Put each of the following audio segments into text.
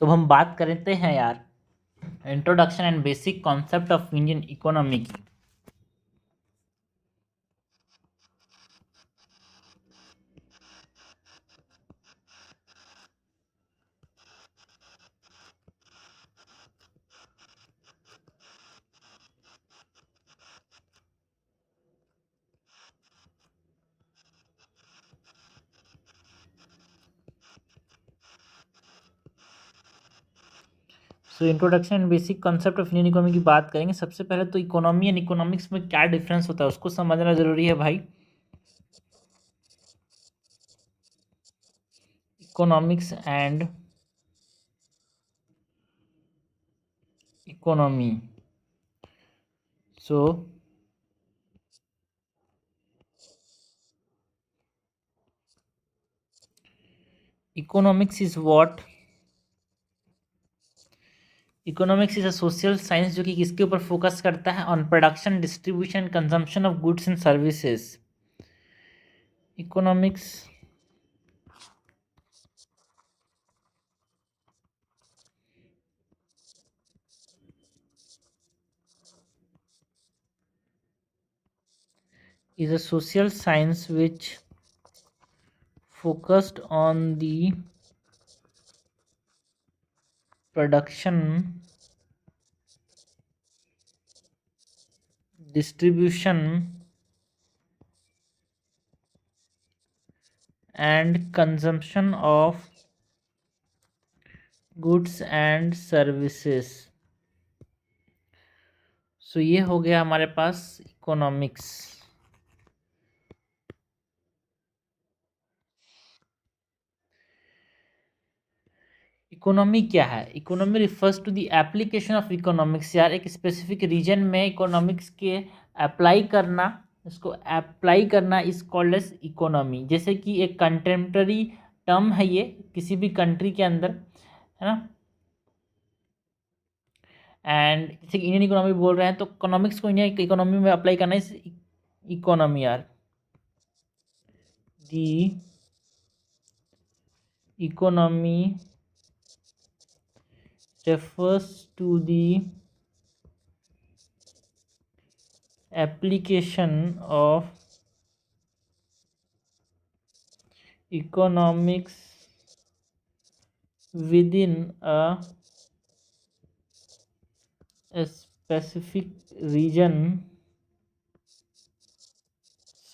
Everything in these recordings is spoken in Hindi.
तो हम बात करते हैं यार introduction and basic concept of Indian economy की। So introduction and basic concept of Indian economy की बात करेंगे। सबसे पहले तो इकोनॉमी एंड इकोनॉमिक्स में क्या डिफरेंस होता है उसको समझना जरूरी है भाई। Economics and economy. So economics is what economics is a social science जो कि किसके ऊपर फोकस करता है, on production, distribution, consumption of goods and services. Economics is a social science which focused on the production, distribution and consumption of goods and services। So ये हो गया हमारे पास इकोनॉमिक्स। इकोनॉमी क्या है? Economy refers to the application of economics. यार एक स्पेसिफिक रीजन में इकोनॉमिक्स के अप्लाई करना, इसको अप्लाई करना इज कॉल्ड एज इकोनॉमी। जैसे कि एक कंटेम्प्रेरी टर्म है ये किसी भी कंट्री के अंदर, है ना। एंड जैसे कि इंडियन इकोनॉमी बोल रहे हैं तो इकोनॉमिक्स को इंडियन इकोनॉमी में अप्लाई करना इज इकोनॉमी। यार दी economy refers to the application of economics within a specific region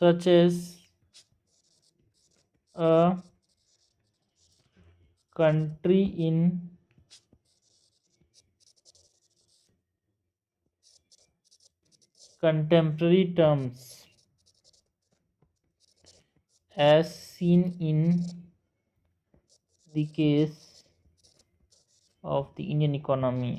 such as a country in contemporary terms, as seen in the case of the Indian economy।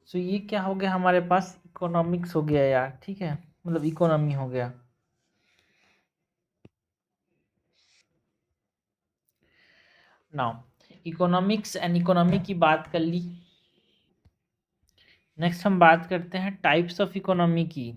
सो ये क्या हो गया हमारे पास, इकोनॉमिक्स हो गया यार, ठीक है, मतलब इकोनॉमी हो गया। नाउ इकोनॉमिक्स एंड इकोनॉमी की बात कर ली। नेक्स्ट हम बात करते हैं टाइप्स ऑफ इकोनॉमी की।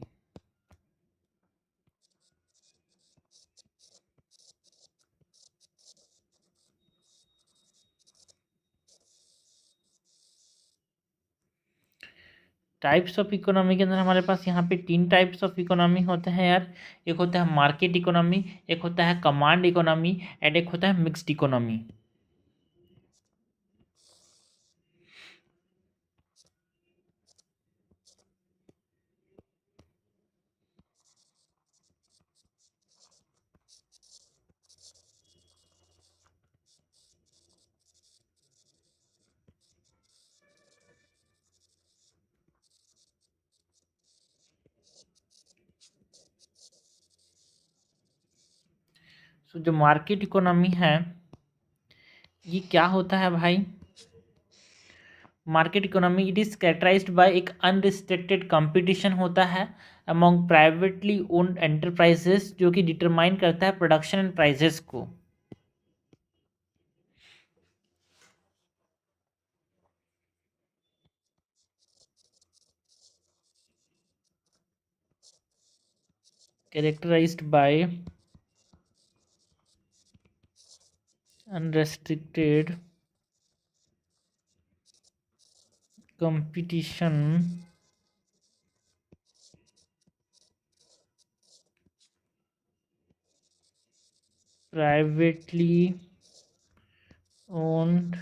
टाइप्स ऑफ इकोनॉमी के अंदर हमारे पास यहाँ पे 3 टाइप्स ऑफ इकोनॉमी होते हैं यार। एक होता है मार्केट इकोनॉमी, एक होता है कमांड इकोनॉमी एंड एक होता है मिक्स्ड इकोनॉमी। सो जो मार्केट इकोनॉमी है ये क्या होता है भाई? Market economy it is characterized by एक अनरिस्ट्रिक्टेड कंपटीशन होता है अमॉन्ग प्राइवेटली ओन्ड एंटरप्राइजेस जो कि डिटरमाइन करता है प्रोडक्शन एंड प्राइजेस को। Characterized by unrestricted competition privately owned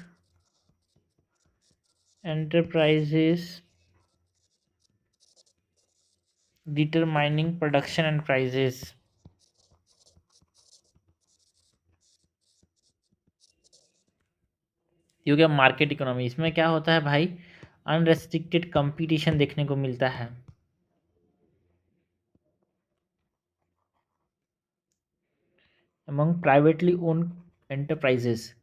enterprises determining production and prices। ये हो गया मार्केट इकोनॉमी। इसमें क्या होता है भाई, अनरेस्ट्रिक्टेड कंपटीशन देखने को मिलता है। अमंग प्राइवेटली ओन्ड एंटरप्राइजेस,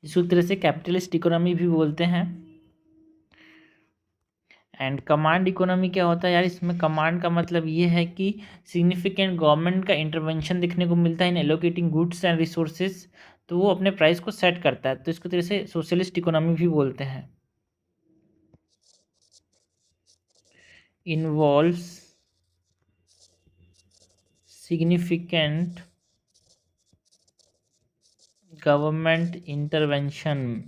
जिसको तरह से कैपिटलिस्ट इकोनॉमी भी बोलते हैं। एंड कमांड इकोनॉमी क्या होता है यार, इसमें कमांड का मतलब ये है कि सिग्निफिकेंट गवर्नमेंट का इंटरवेंशन देखने को मिलता है इन एलोकेटिंग गुड्स एंड रिसोर्सेज, तो वो अपने प्राइस को सेट करता है, तो इसको तरह से सोशलिस्ट इकोनॉमी भी बोलते हैं। Involves significant government intervention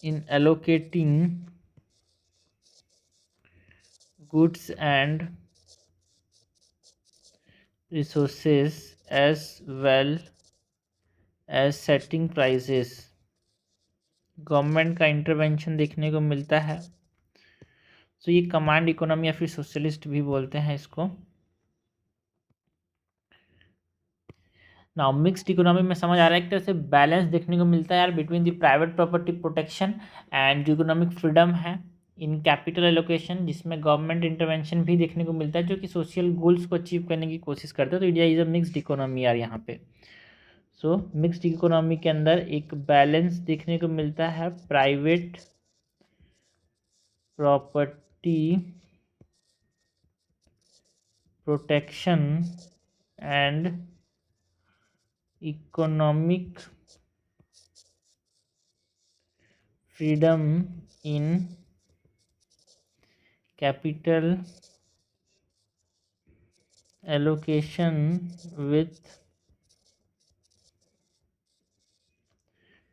in allocating goods and resources as well as setting prices। Government का इंटरवेंशन देखने को मिलता है, तो ये कमांड इकोनॉमी या फिर सोशलिस्ट भी बोलते हैं इसको। नाउ मिक्स्ड इकोनॉमी में समझ आ रहा है, एक तरह से बैलेंस देखने को मिलता है यार between the private property protection and economic freedom है इन कैपिटल एलोकेशन, जिसमें गवर्नमेंट इंटरवेंशन भी देखने को मिलता है जो कि सोशल गोल्स को अचीव करने की कोशिश करता है। तो India is a mixed economy यार यहाँ पे। सो मिक्स्ड इकोनॉमी के अंदर एक बैलेंस देखने को मिलता है private property protection and economic freedom in capital allocation with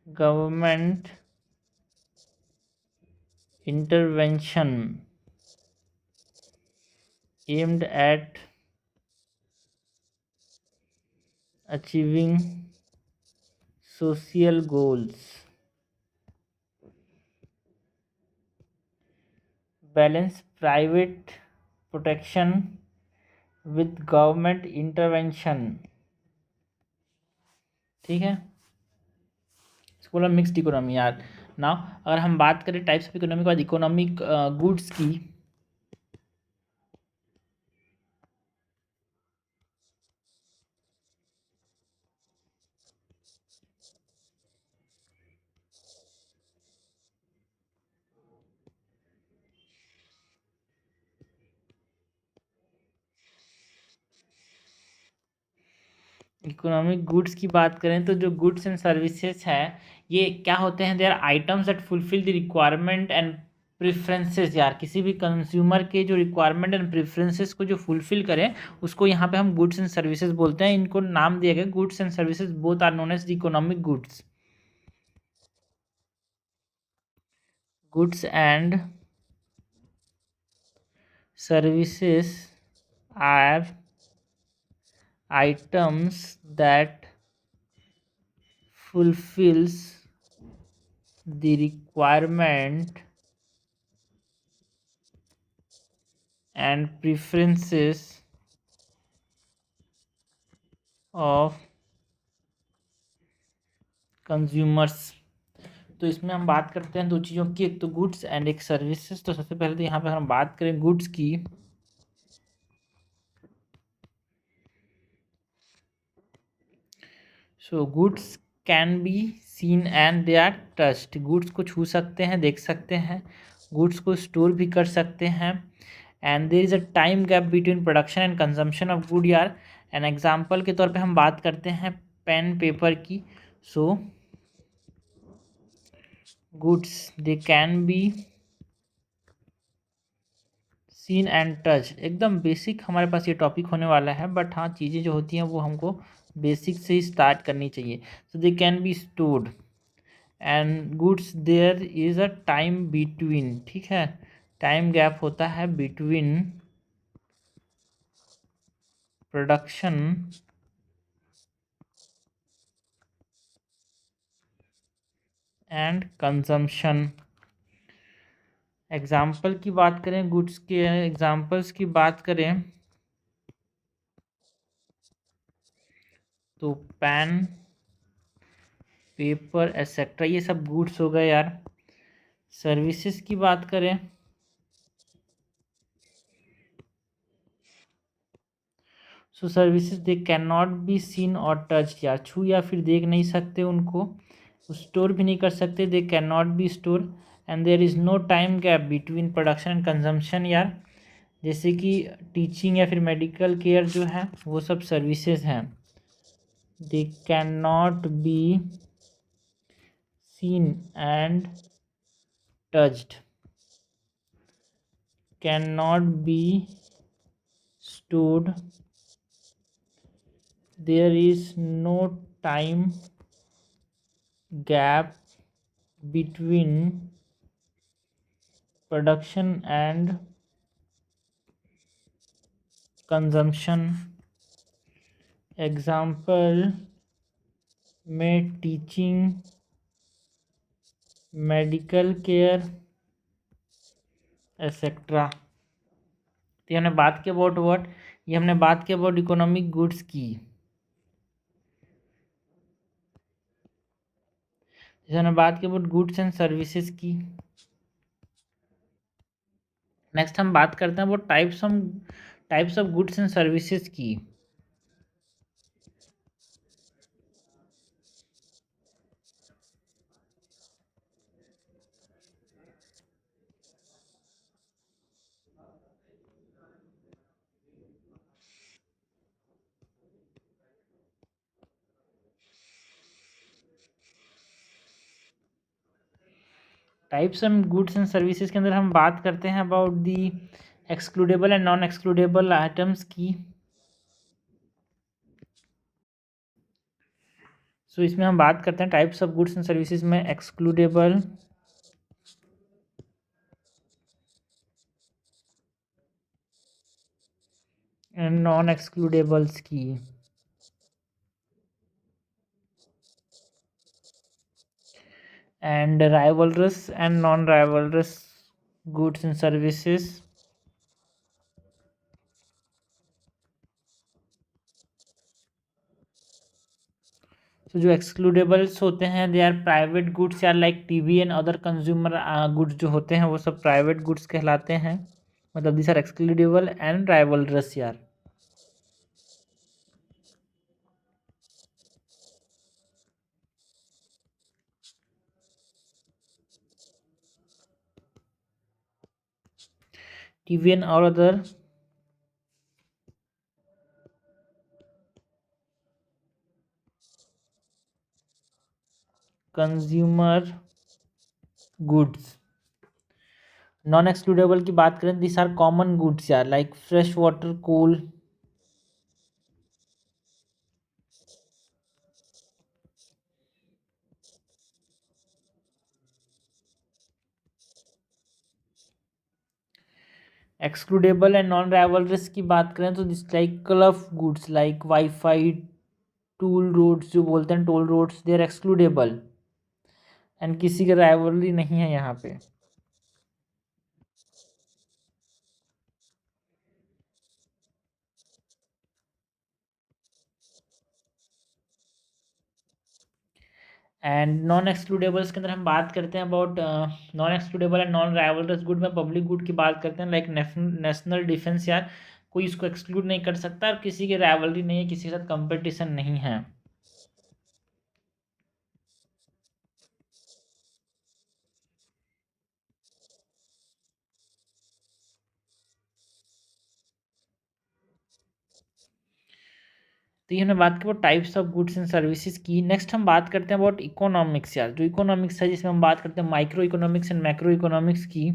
government intervention aimed at achieving social goals। Balance private protection with government intervention। ठीक है, इसको बोला मिक्स्ड इकोनॉमी यार। नाउ अगर हम बात करें टाइप्स ऑफ इकोनॉमी के बाद इकोनॉमिक गुड्स की, इकोनॉमिक गुड्स की बात करें तो जो गुड्स एंड सर्विसेज है ये क्या होते हैं, they are items that fulfill the requirement and preferences. यार किसी भी कंज्यूमर के जो रिक्वायरमेंट एंड प्रेफरेंसेस को जो फुलफिल करें उसको यहाँ पे हम गुड्स एंड सर्विसेज बोलते हैं। इनको नाम दिया गया goods and services, both are known as the economic goods. Goods and services are items that fulfills the requirement and preferences of consumers। तो इसमें हम बात करते हैं दो चीज़ों की, एक तो गुड्स एंड एक सर्विसेज। तो सबसे पहले तो यहाँ पे हम बात करें गुड्स की, so goods can be seen and they are touched. Goods को छू सकते हैं, देख सकते हैं, गुड्स को स्टोर भी कर सकते हैं। And there is a time gap between production and consumption of good यार। एन एग्जाम्पल के तौर पे हम बात करते हैं पेन पेपर की। So goods they can be seen and touch, एकदम बेसिक हमारे पास ये टॉपिक होने वाला है, बट हाँ चीज़ें जो होती हैं वो हमको बेसिक से ही स्टार्ट करनी चाहिए। So they can be stored and goods there is a time between, ठीक है, टाइम गैप होता है between production and consumption. Example की बात करें, गुड्स के एग्जाम्पल्स की बात करें तो पेन, पेपर एक्सेट्रा, ये सब गुड्स हो गए यार। सर्विसेज की बात करें so services they can not be seen और टच, यार छू या फिर देख नहीं सकते उनको, स्टोर भी नहीं कर सकते, they can not be store and there is no time gap between production and consumption यार। जैसे कि टीचिंग या फिर मेडिकल केयर जो है वो सब सर्विसेज हैं। दे can not be seen and touched, can not B stored, there is no time gap between production and consumption। Example में टीचिंग, मेडिकल केयर एक्सेट्रा। तो हमने बात की अबाउट व्हाट, ये हमने बात की अबाउट इकोनॉमिक गुड्स की। जैसे हमने बात की अबाउट गुड्स एंड सर्विसेज की। नेक्स्ट हम बात करते हैं about types of goods and services की। Types and goods and services के अंदर हम बात करते हैं about the excludable and non excludable items की। सो इसमें हम बात करते हैं types of goods and services में एक्सक्लूडेबल एंड नॉन एक्सक्लूडेबल्स की। And rivalrous and non rivalrous goods and services. तो जो एक्सक्लूडेबल्स होते हैं दे आर प्राइवेट गुड्स यार, like TV and other consumer goods जो होते हैं वो सब प्राइवेट गुड्स कहलाते हैं, मतलब this are excludable and rivalrous यार। टीवी एंड और other consumer goods. Non excludable की बात करें दिस आर कॉमन गुड्स यार, like fresh water, coal. Excludable and non rivalrous की बात करें तो this like club goods like WiFi, tool roads जो बोलते हैं, toll roads, they are excludable and किसी का राइवलरी नहीं है यहाँ पे। एंड नॉन एक्सक्लूडेबल्स के अंदर हम बात करते हैं about non excludable and non rivalries good में पब्लिक गुड की बात करते हैं, लाइक नेशनल डिफेंस यार, कोई इसको एक्सक्लूड नहीं कर सकता और किसी की राइवलरी नहीं है, किसी के साथ कंपटीशन नहीं है। तो ये हमने बात की about types of goods and services की। नेक्स्ट हम बात करते हैं अबाउट इकोनॉमिक्स यार, जो इकोनॉमिक्स है जिसमें हम बात करते हैं micro economics and macro economics की।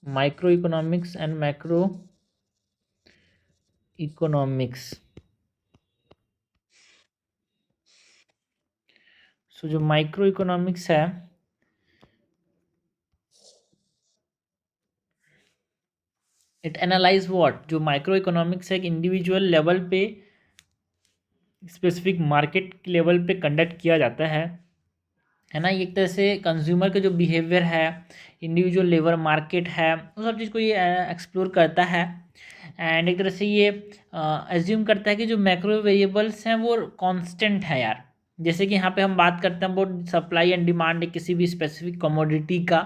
Micro economics and macro economics. So जो माइक्रो इकोनॉमिक्स है, इट एनालाइज व्हाट, जो माइक्रो इकोनॉमिक्स है एक इंडिविजुअल लेवल पे, स्पेसिफिक मार्केट लेवल पे कंडक्ट किया जाता है ना। ये एक तरह से कंज्यूमर का जो बिहेवियर है, इंडिविजुअल लेबर मार्केट है, उन सब चीज़ को ये एक्सप्लोर करता है। एंड एक तरह से ये एज्यूम करता है कि जो मैक्रो वेरिएबल्स हैं वो कांस्टेंट है यार। जैसे कि यहाँ पे हम बात करते हैं अबाउट सप्लाई एंड डिमांड किसी भी स्पेसिफिक कमोडिटी का।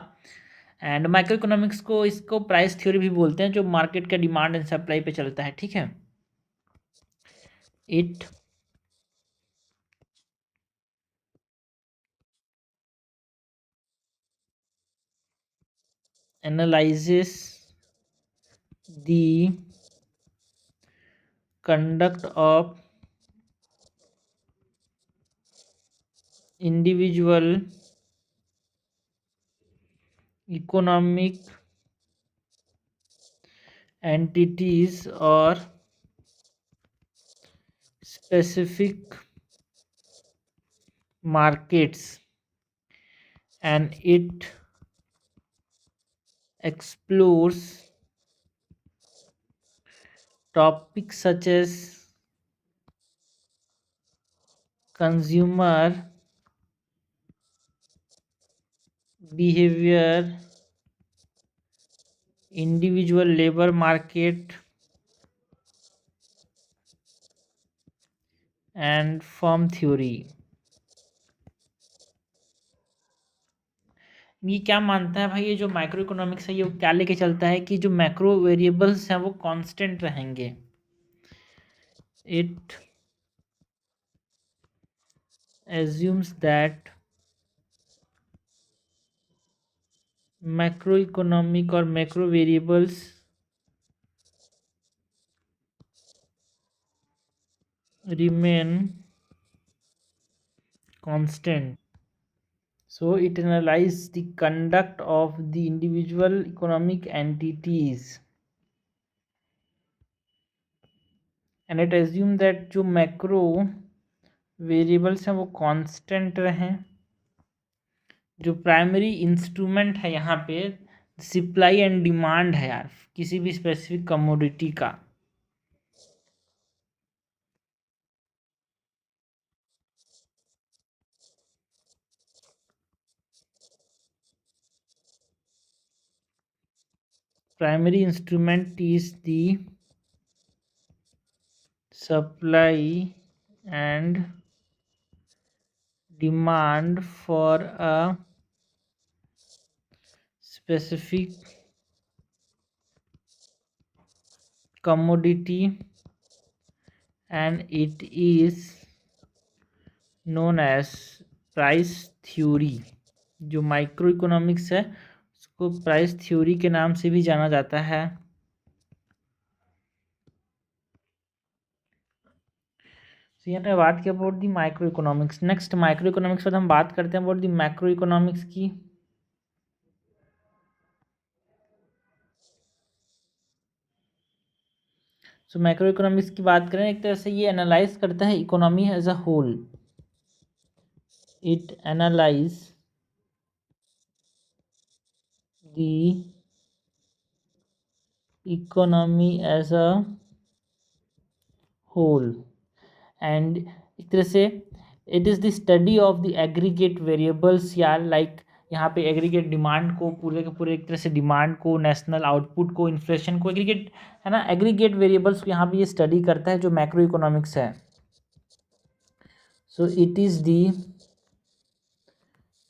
एंड माइक्रो इकोनॉमिक्स को इसको प्राइस थ्योरी भी बोलते हैं, जो मार्केट का डिमांड एंड सप्लाई पे चलता है, ठीक है। It analyses the conduct of individual economic entities or specific markets, and it explores topics such as consumer behavior, individual labor market, and firm theory। ये क्या मानता है भाई, ये जो माइक्रो इकोनॉमिक्स है ये क्या लेके चलता है कि जो मैक्रो वेरिएबल्स हैं वो कांस्टेंट रहेंगे। It assumes that macroeconomic or macro variables remain constant. So it analyzes the conduct of the individual economic entities, and it assumes that जो macro variables हैं वो constant रहें। जो प्राइमरी इंस्ट्रूमेंट है यहाँ पे सप्लाई एंड डिमांड है यार, किसी भी स्पेसिफिक कमोडिटी का। Primary instrument is the supply and demand for a specific commodity, and it is known as price theory। जो माइक्रो इकोनॉमिक्स है उसको प्राइस थ्योरी के नाम से भी जाना जाता है। तो यहाँ पे बात किया about the micro economics. Next micro economics पर हम बात करते हैं अबाउट दी मैक्रो इकोनॉमिक्स की। सो मैक्रो इकोनॉमिक्स की बात करें, एक तरह से ये एनालाइज करता है economy as a whole. It analyse the economy as a whole, and एक तरह से it is the study of the aggregate variables यार। लाइक यहाँ पे एग्रीगेट डिमांड को पूरे के पूरे एक तरह से डिमांड को, नेशनल आउटपुट को, इन्फ्लेशन को, एग्रीगेट है ना, एग्रीगेट वेरिएबल्स को यहाँ पे ये स्टडी करता है जो मैक्रो इकोनॉमिक्स है। So it is the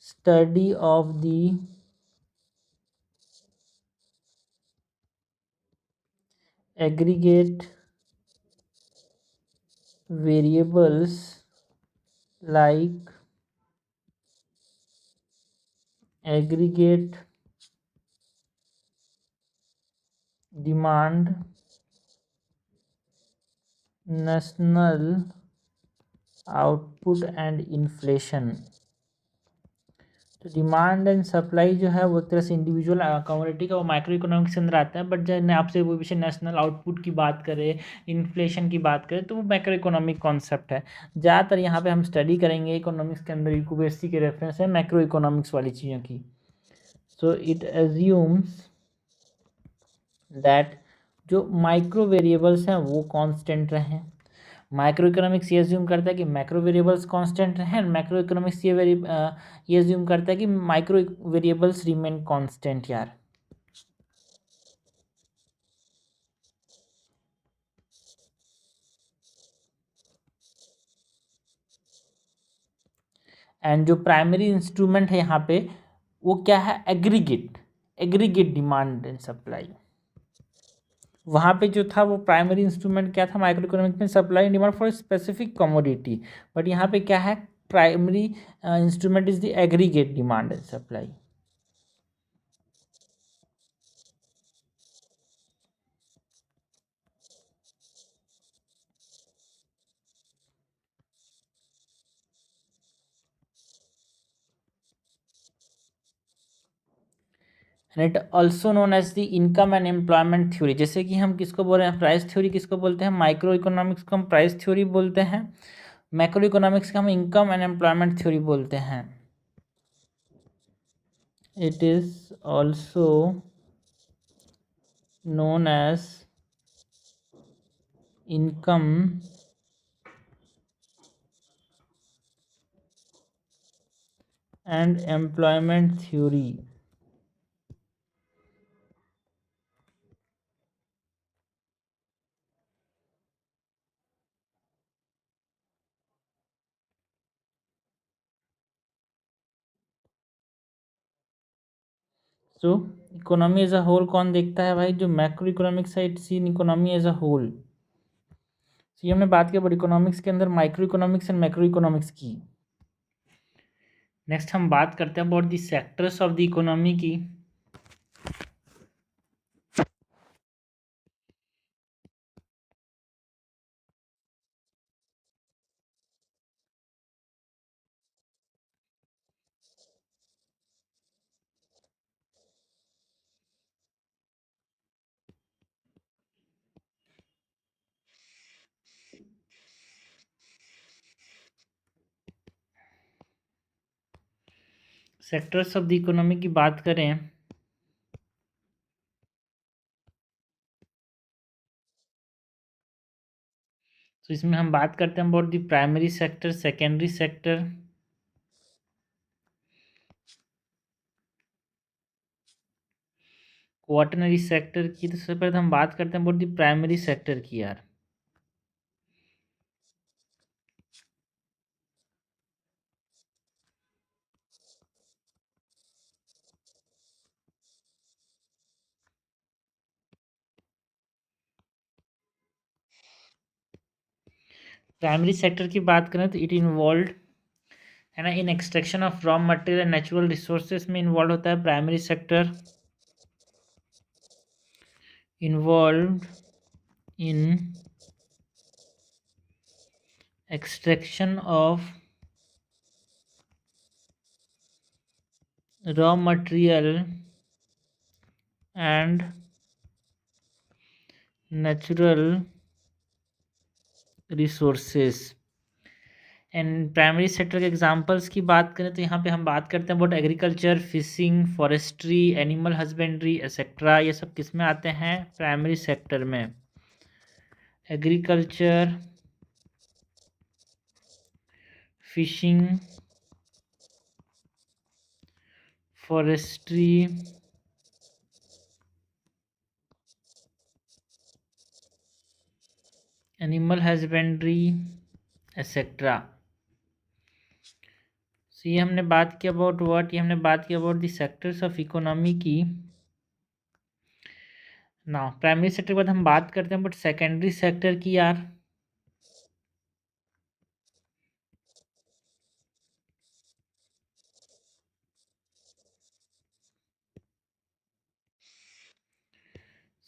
study of the aggregate variables like aggregate demand, national output and inflation। तो डिमांड एंड सप्लाई जो है वो एक तरह से इंडिविजुअल कमोडिटी का वो माइक्रो इकोनॉमिक्स के अंदर आता है, बट जब आपसे वो विषय नेशनल आउटपुट की बात करें, इन्फ्लेशन की बात करें, तो वो माइक्रो इकोनॉमिक कॉन्सेप्ट है। ज़्यादातर यहाँ पे हम स्टडी करेंगे इकोनॉमिक्स के अंदर यूबीएससी के रेफरेंस है मैक्रो इकोनॉमिक्स वाली चीज़ों की। सो इट एज्यूम्स दैट जो माइक्रो वेरिएबल्स हैं वो कांस्टेंट रहें। माइक्रो इकोनॉमिक्स ये एज्यूम करता है कि मैक्रो वेरिएबल्स कांस्टेंट रहें, मैक्रो इकोनॉमिक्स ये एज्यूम करता है कि माइक्रो वेरिएबल्स रिमेन कांस्टेंट यार। एंड जो प्राइमरी इंस्ट्रूमेंट है यहाँ पे वो क्या है, aggregate, aggregate demand and supply. वहाँ पे जो था वो प्राइमरी इंस्ट्रूमेंट क्या था माइक्रो इकोनॉमिक में, supply and demand for specific commodity, but यहाँ पे क्या है, primary instrument is the aggregate demand and supply. And it also known as the income and employment theory. जैसे कि हम किसको बोल रहे हैं, प्राइस थ्योरी किसको बोलते हैं, माइक्रो इकोनॉमिक्स को हम प्राइस थ्योरी बोलते हैं, मैक्रो इकोनॉमिक्स का हम इनकम एंड एम्प्लॉयमेंट थ्योरी बोलते हैं। It is also known as income and employment theory। So economy as a whole कौन देखता है भाई, जो मैक्रो इकोनॉमिक्स है, it seen economy as a whole. ये हमने बात की बट इकोनॉमिक्स के अंदर micro economics and macro economics की। नेक्स्ट हम बात करते हैं about the sectors of the economy की। सेक्टर्स ऑफ द इकोनॉमी की बात करें तो इसमें हम बात करते हैं about the primary sector, secondary sector, quaternary sector की। तो सबसे पहले हम बात करते हैं अबाउट द प्राइमरी सेक्टर की यार। प्राइमरी सेक्टर की बात करें तो इट इन्वॉल्व है ना in extraction of raw material and natural resources में इन्वॉल्व होता है primary sector. Involve in extraction of raw material and natural resources. And primary sector के एग्जांपल्स की बात करें तो यहाँ पे हम बात करते हैं about agriculture, fishing, forestry, animal husbandry etcetera. ये सब किस में आते हैं, प्राइमरी सेक्टर में। Agriculture, fishing, forestry, animal husbandry etcetera. So ये हमने बात की अबाउट व्हाट, ये हमने बात की about the sectors of economy की। ना प्राइमरी सेक्टर के बाद हम बात करते हैं बट सेकेंडरी सेक्टर की यार।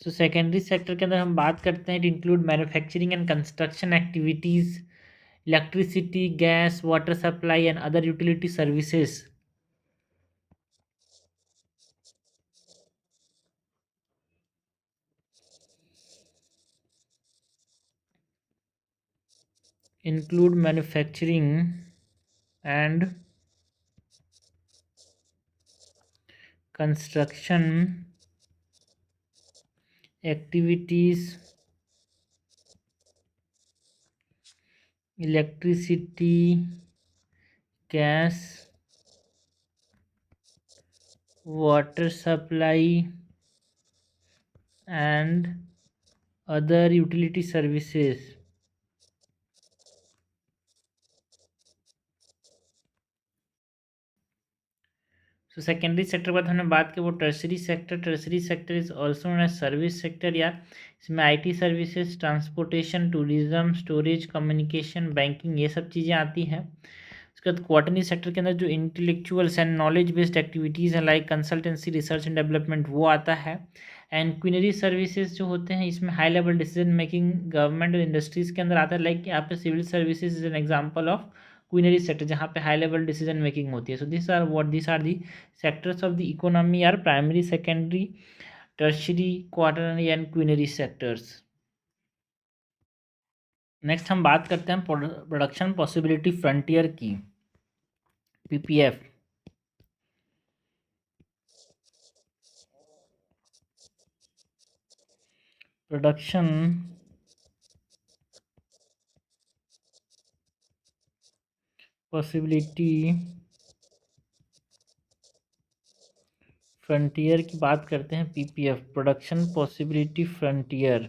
सो सेकेंडरी सेक्टर के अंदर हम बात करते हैं, it include manufacturing and construction activities, electricity, gas, water supply and other utility services. include manufacturing and construction activities, electricity, gas, water supply, and other utility services. So secondary sector के बाद हमने बात की वो tertiary sector is also known as service sector यार। इसमें IT services, transportation, tourism, storage, communication, banking, ये सब चीज़ें आती हैं। उसके बाद क्वार्टरली सेक्टर के अंदर जो intellectuals and knowledge based activities हैं like consultancy, research and development, वो आता है। एंड क्विनरी सर्विसेज जो होते हैं इसमें high level decision making government और इंडस्ट्रीज़ के अंदर आता है। लाइक यहाँ पे civil services is an example of quinary sector जहाँ पे हाई लेवल डिसीजन मेकिंग होती है। So this are the sectors of the economy are primary, secondary, tertiary, quarterly and quinary sectors. Next हम बात करते हैं प्रोडक्शन पॉसिबिलिटी फ्रंटियर की, पीपीएफ। प्रोडक्शन पॉसिबिलिटी फ्रंटियर की बात करते हैं, पीपीएफ, प्रोडक्शन पॉसिबिलिटी फ्रंटियर।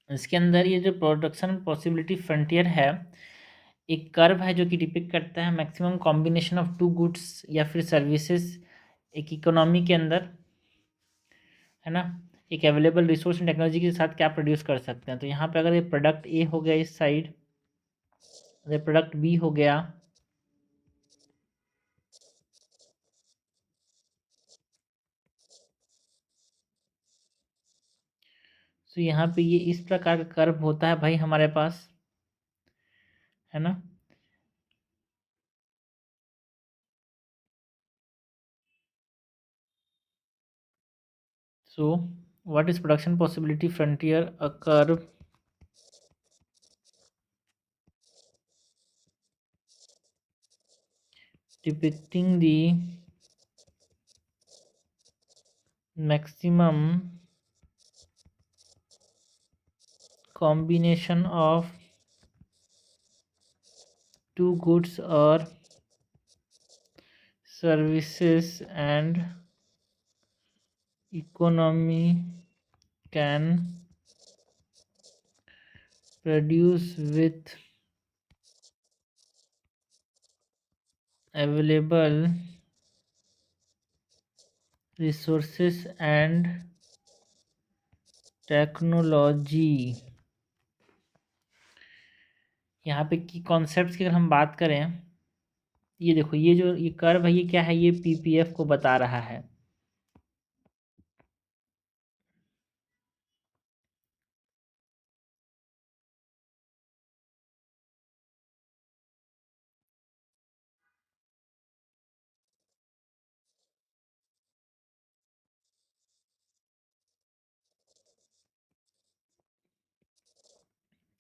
इसके अंदर ये जो प्रोडक्शन पॉसिबिलिटी फ्रंटियर है, एक कर्व है जो कि डिपिक्ट करता है maximum combination of two goods या फिर सर्विसेज एक इकोनॉमी के अंदर, है ना, एक अवेलेबल रिसोर्स एंड टेक्नोलॉजी के साथ क्या प्रोड्यूस कर सकते हैं। तो यहाँ पे अगर ये प्रोडक्ट ए हो गया इस साइड, अगर प्रोडक्ट बी हो गया, तो यहाँ पे ये इस प्रकार का कर्व होता है भाई हमारे पास, है ना। सो what is production possibility frontier? A curve depicting the maximum combination of two goods or services and economy can produce with available resources and technology। यहाँ पे की कॉन्सेप्ट्स की अगर हम बात करें, ये देखो ये जो ये कर्व है ये क्या है, ये पीपीएफ को बता रहा है।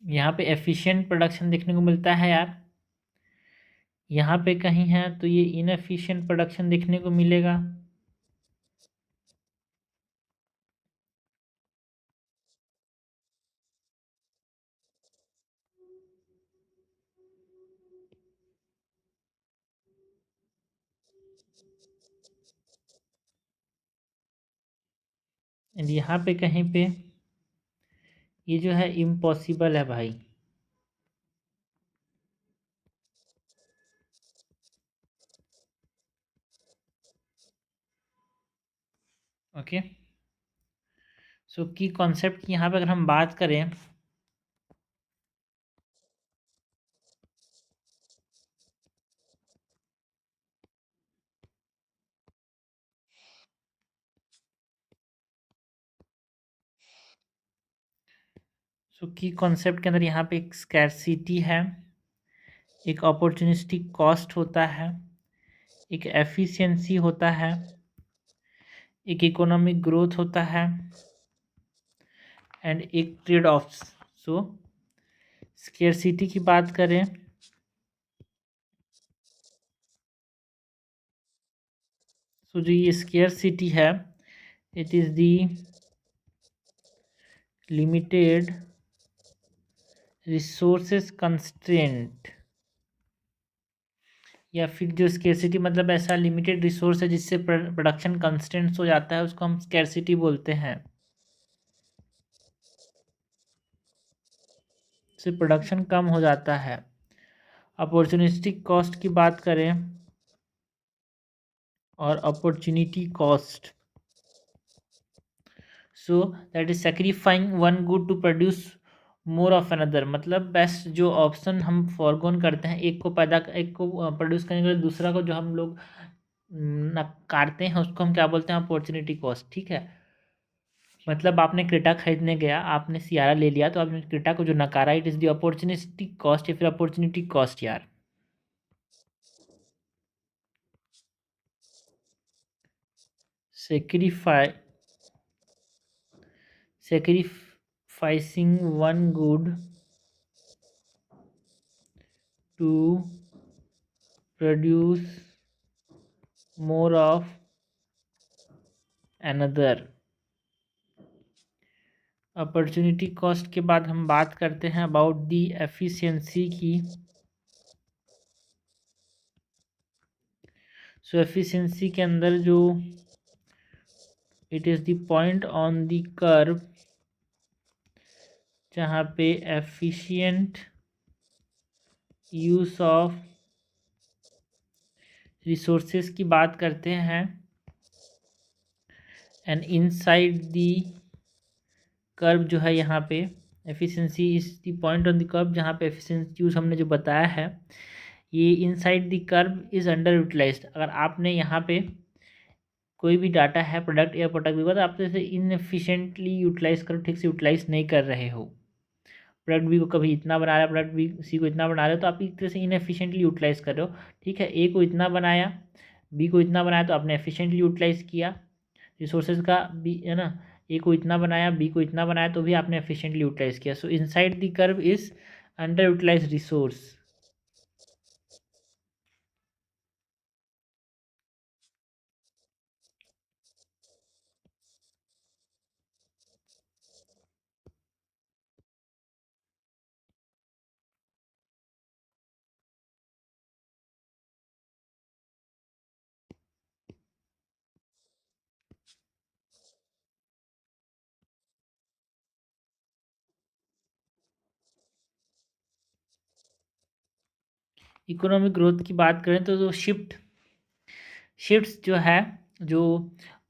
यहाँ पे एफिशिएंट प्रोडक्शन देखने को मिलता है यार, यहाँ पे कहीं है तो ये इनएफिशिएंट प्रोडक्शन देखने को मिलेगा। एंड यहाँ पे कहीं पे ये जो है इम्पॉसिबल है भाई। ओके, सो की कॉन्सेप्ट की यहाँ पे अगर हम बात करें, सो की कॉन्सेप्ट के अंदर यहाँ पे एक स्कैरसिटी है, एक अपॉर्चुनिस्टिक कॉस्ट होता है, एक एफिशिएंसी होता है, एक इकोनॉमिक ग्रोथ होता है एंड एक ट्रेड ऑफ्स। सो स्केर्सिटी की बात करें तो जो ये स्केर्सिटी है, it is the limited resources constraint, या फिर जो स्केर्सिटी मतलब ऐसा लिमिटेड रिसोर्स है जिससे प्रोडक्शन कंस्टेंट्स हो जाता है, उसको हम स्केर्सिटी बोलते हैं। इससे प्रोडक्शन कम हो जाता है। अपॉर्चुनिस्टिक कॉस्ट की बात करें और opportunity cost, so that is sacrificing one good to produce more of another, मतलब बेस्ट जो ऑप्शन हम फॉरगोन करते हैं एक को प्रोड्यूस करने के लिए दूसरा को जो हम लोग नकारते हैं, उसको हम क्या बोलते हैं? Opportunity cost. ठीक है, मतलब आपने क्रेटा खरीदने गया, आपने सियारा ले लिया, तो आपने क्रेटा को जो नकारा, it is the opportunistic cost या फिर अपॉर्चुनिटी कॉस्ट यार। Sacrifice sacrificing one good to produce more of another। Opportunity cost के बाद हम बात करते हैं अबाउट दी एफिशिएंसी की। सो एफिशिएंसी के अंदर जो it is the point on the curve जहाँ पे एफिशिएंट यूज ऑफ रिसोर्सेज की बात करते हैं एंड इनसाइड दी कर्व जो है यहाँ पे efficiency is the point on the curve जहाँ पे एफिशिएंसी यूज हमने जो बताया है, ये inside the curve is under utilised. अगर आपने यहाँ पे कोई भी डाटा है प्रोडक्ट या प्रोडक्ट भी, तो आप तो इसे इनएफिशिएंटली यूटिलाइज करो, ठीक से यूटिलाइज नहीं कर रहे हो। प्रोडक्ट बी को कभी इतना बना रहा है, प्रोडक्ट बी सी को इतना बना रहे हो, तो आप एक तरह से इनएफिशिएंटली यूटिलाइज कर रहे हो। ठीक है, ए को इतना बनाया, बी को इतना बनाया, तो आपने एफिशिएंटली यूटिलाइज किया रिसोर्सेज का। बी है ना, ए को इतना बनाया, बी को इतना बनाया, तो भी आपने एफिशिएंटली यूटिलाइज किया। So inside the curve is under utilise resource. Economic growth की बात करें तो जो शिफ्ट्स जो है, जो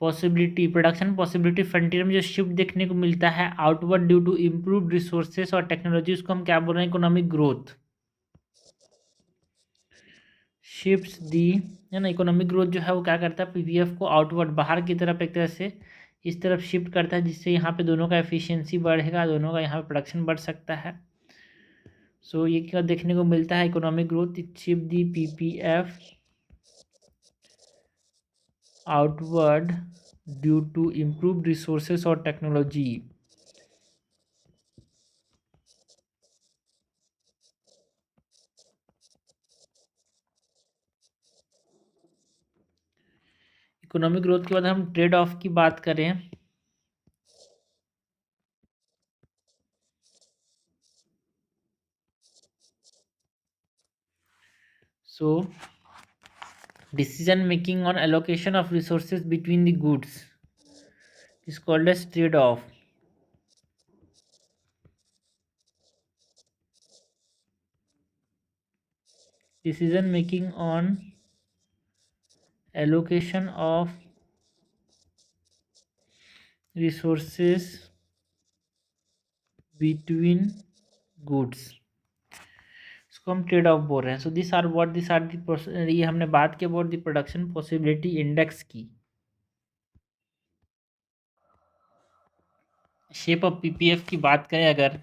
पॉसिबिलिटी प्रोडक्शन पॉसिबिलिटी फ्रंटियर में जो शिफ्ट देखने को मिलता है outward due to improve resources और टेक्नोलॉजी, उसको हम क्या बोल रहे हैं? Economic growth. शिफ्ट्स दी, है ना, इकोनॉमिक ग्रोथ जो है वो क्या करता है? पीपीएफ को आउटवर्ड बाहर की तरफ एक तरह से इस तरफ शिफ्ट करता है, जिससे यहाँ पे दोनों का एफिशिएंसी बढ़ेगा, दोनों का यहाँ पे प्रोडक्शन बढ़ सकता है। सो ये क्या देखने को मिलता है? Economic growth shift the PPF outward due to improve resources और टेक्नोलॉजी। इकोनॉमिक ग्रोथ के बाद हम ट्रेड ऑफ की बात करें सो decision making on allocation of resources between the goods is called as trade off। decision making on allocation of resources between goods, इसको हम ट्रेड ऑफ बोल रहे हैं। सो दिस आर दी, ये हमने बात की about the production possibility index की। शेप ऑफ पीपीएफ की बात करें अगर,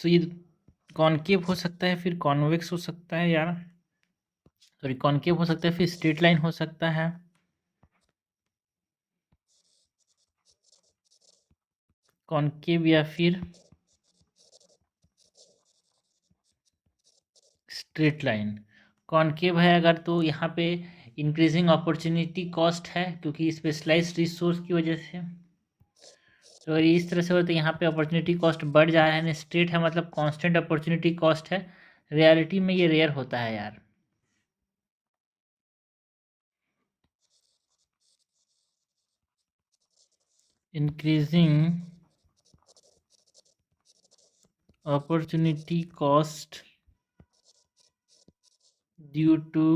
सो ये कॉनकेव हो सकता है, फिर कॉन्वेक्स हो सकता है यार, सॉरी कॉनकेव हो सकता है, फिर स्ट्रेट लाइन हो सकता है, कॉनकेव या फिर स्ट्रेट लाइन। कॉनकेव है अगर तो यहाँ पे इंक्रीजिंग अपॉर्चुनिटी कॉस्ट है क्योंकि स्पेशलाइज्ड रिसोर्स की वजह से। तो अगर इस तरह से हो तो यहाँ पे अपॉर्चुनिटी कॉस्ट बढ़ जा रहा है। स्ट्रेट है मतलब कांस्टेंट अपॉर्चुनिटी कॉस्ट है। रियलिटी में ये रेयर होता है यार। Increasing opportunity cost due to